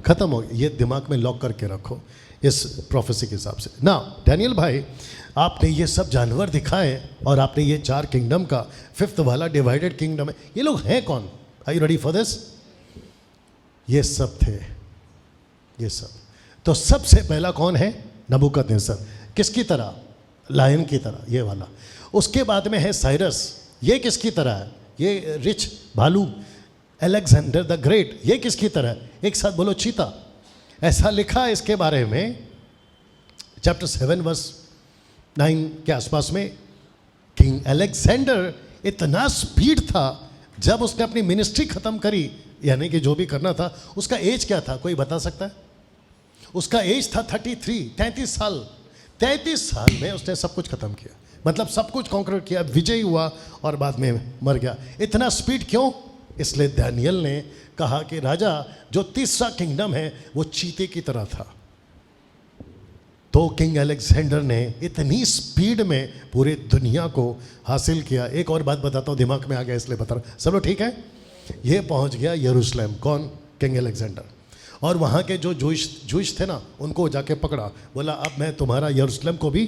खत्म होगी। ये दिमाग में लॉक करके रखो इस प्रोफेसी के हिसाब से। ना डैनियल भाई, आपने ये सब जानवर दिखाए और आपने ये 4 किंगडम का 5th वाला डिवाइडेड किंगडम है, ये लोग हैं कौन? Are you ready for this? ये सब थे, ये सब। तो सबसे पहला कौन है? नबूकदनेस्सर। किसकी तरह? लायन की तरह, ये वाला। उसके बाद में है साइरस, ये किसकी तरह है? ये रिच भालू। अलेक्जेंडर द ग्रेट, ये किसकी तरह है? एक साथ बोलो, चीता। ऐसा लिखा है इसके बारे में चैप्टर 7 वर्स 9 के आसपास में। किंग अलेक्जेंडर इतना स्पीड था, जब उसने अपनी मिनिस्ट्री खत्म करी, यानी कि जो भी करना था, उसका एज क्या था? कोई बता सकता है? उसका एज था 33 साल। 33 साल में उसने सब कुछ खत्म किया, मतलब सब कुछ कॉन्कर किया, विजयी हुआ और बाद में मर गया। इतना स्पीड क्यों? इसलिए दानियल ने कहा कि राजा, जो तीसरा किंगडम है वो चीते की तरह था। तो किंग अलेक्जेंडर ने इतनी स्पीड में पूरे दुनिया को हासिल किया। एक और बात बताता हूँ, दिमाग में आ गया इसलिए बता रहा हूँ। चलो ठीक है। ये पहुँच गया यरूशलेम, कौन? King Alexander. और वहाँ के जो जूइश थे ना, उनको जाके पकड़ा, बोला अब मैं तुम्हारा यरूशलेम को भी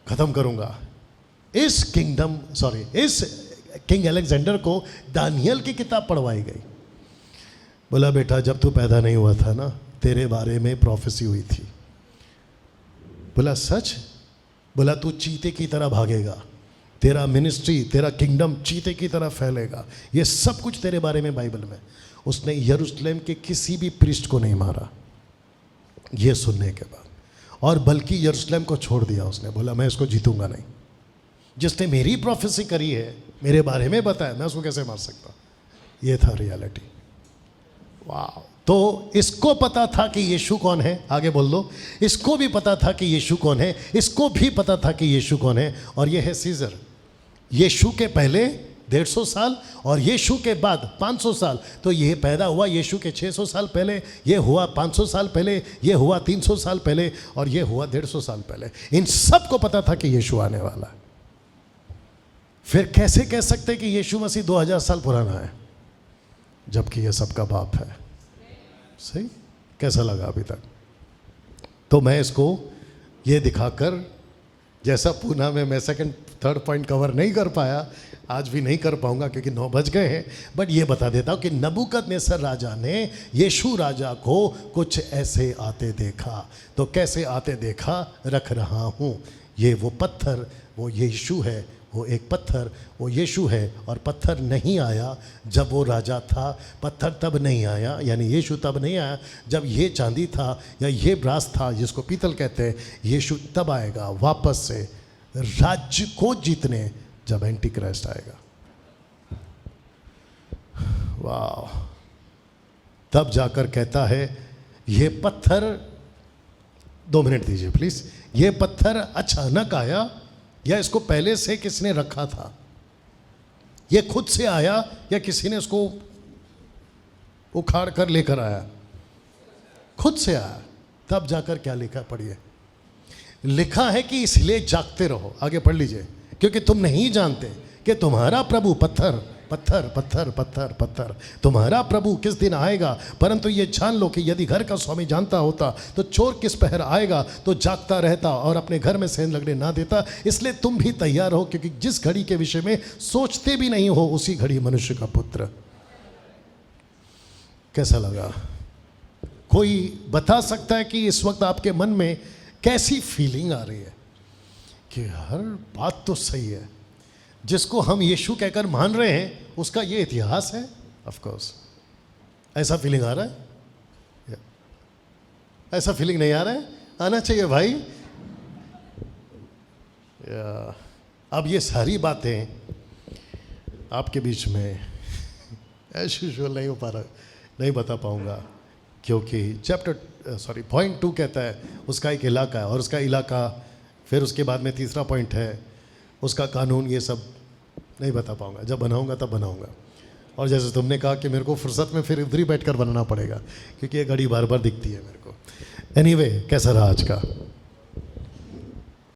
ख़त्म करूँगा। इस किंग अलेक्जेंडर को दानियल की किताब पढ़वाई गई। बोला बेटा, जब तू पैदा नहीं हुआ था ना, तेरे बारे में प्रोफेसी हुई थी। बोला सच? बोला तू चीते की तरह भागेगा, तेरा मिनिस्ट्री, तेरा किंगडम चीते की तरह फैलेगा, ये सब कुछ तेरे बारे में बाइबल में। उसने यरूशलेम के किसी भी प्रीस्ट को नहीं मारा ये सुनने के बाद, और बल्कि यरूशलेम को छोड़ दिया उसने। बोला मैं इसको जीतूंगा नहीं, जिसने मेरी प्रोफेसी करी है, मेरे बारे में बताया, मैं उसको कैसे मार सकता? ये था रियलिटी। वाह। तो इसको पता था कि यीशु कौन है, आगे बोल दो। इसको भी पता था कि यीशु कौन है, इसको भी पता था कि यीशु कौन है, और ये है सीजर। यीशु के पहले 150 साल और यीशु के बाद 500 साल। तो ये पैदा हुआ यीशु के 600 साल पहले, ये हुआ 500 साल पहले, ये हुआ 300 साल पहले, और ये हुआ 150 साल पहले। इन सब को पता था कि यीशु आने वाला है। फिर कैसे कह सकते कि यीशु मसीह 2000 साल पुराना है, जबकि ये सबका बाप है? सही? कैसा लगा अभी तक? तो मैं इसको ये दिखाकर, जैसा पूना में मैं सेकंड थर्ड पॉइंट कवर नहीं कर पाया, आज भी नहीं कर पाऊंगा क्योंकि 9 बज गए हैं, बट ये बता देता हूँ कि नबूकदनेस्सर राजा ने यीशु राजा को कुछ ऐसे आते देखा। तो कैसे आते देखा? रख रहा हूँ। ये वो पत्थर, वो यीशु है, वो एक पत्थर, वो यीशु है। और पत्थर नहीं आया जब वो राजा था, पत्थर तब नहीं आया, यानी यीशु तब नहीं आया जब ये चांदी था या ये ब्रास था, जिसको पीतल कहते हैं। यीशु तब आएगा वापस से राज्य को जीतने, जब एंटी क्राइस्ट आएगा। वाह। तब जाकर कहता है ये पत्थर, 2 मिनट दीजिए प्लीज, ये पत्थर अचानक आया या इसको पहले से किसने रखा था? ये खुद से आया या किसी ने इसको उखाड़ कर लेकर आया? खुद से आया। तब जाकर क्या लिखा, पढ़िए। लिखा है कि इसलिए जागते रहो, आगे पढ़ लीजिए, क्योंकि तुम नहीं जानते कि तुम्हारा प्रभु पत्थर पत्थर पत्थर पत्थर पत्थर, तुम्हारा प्रभु किस दिन आएगा। परंतु ये जान लो कि यदि घर का स्वामी जानता होता तो चोर किस पहर आएगा, तो जागता रहता और अपने घर में सेंध लगने ना देता। इसलिए तुम भी तैयार हो, क्योंकि जिस घड़ी के विषय में सोचते भी नहीं हो, उसी घड़ी मनुष्य का पुत्र। कैसा लगा? कोई बता सकता है कि इस वक्त आपके मन में कैसी फीलिंग आ रही है? कि हर बात तो सही है, जिसको हम यीशु कहकर मान रहे हैं उसका ये इतिहास है। ऑफ कोर्स ऐसा फीलिंग आ रहा है? ऐसा फीलिंग नहीं आ रहा है? आना चाहिए भाई। अब ये सारी बातें आपके बीच में एज यूजुअल नहीं हो पा रहा, नहीं बता पाऊंगा, क्योंकि पॉइंट 2 कहता है उसका एक इलाका है, और उसका इलाका, फिर उसके बाद में तीसरा पॉइंट है उसका कानून। ये सब नहीं बता पाऊंगा, जब बनाऊंगा तब बनाऊंगा। और जैसे तुमने कहा कि मेरे को फुर्सत में फिर इधर ही बैठकर बनाना पड़ेगा, क्योंकि ये घड़ी बार बार दिखती है मेरे को। एनीवे, कैसा रहा आज का?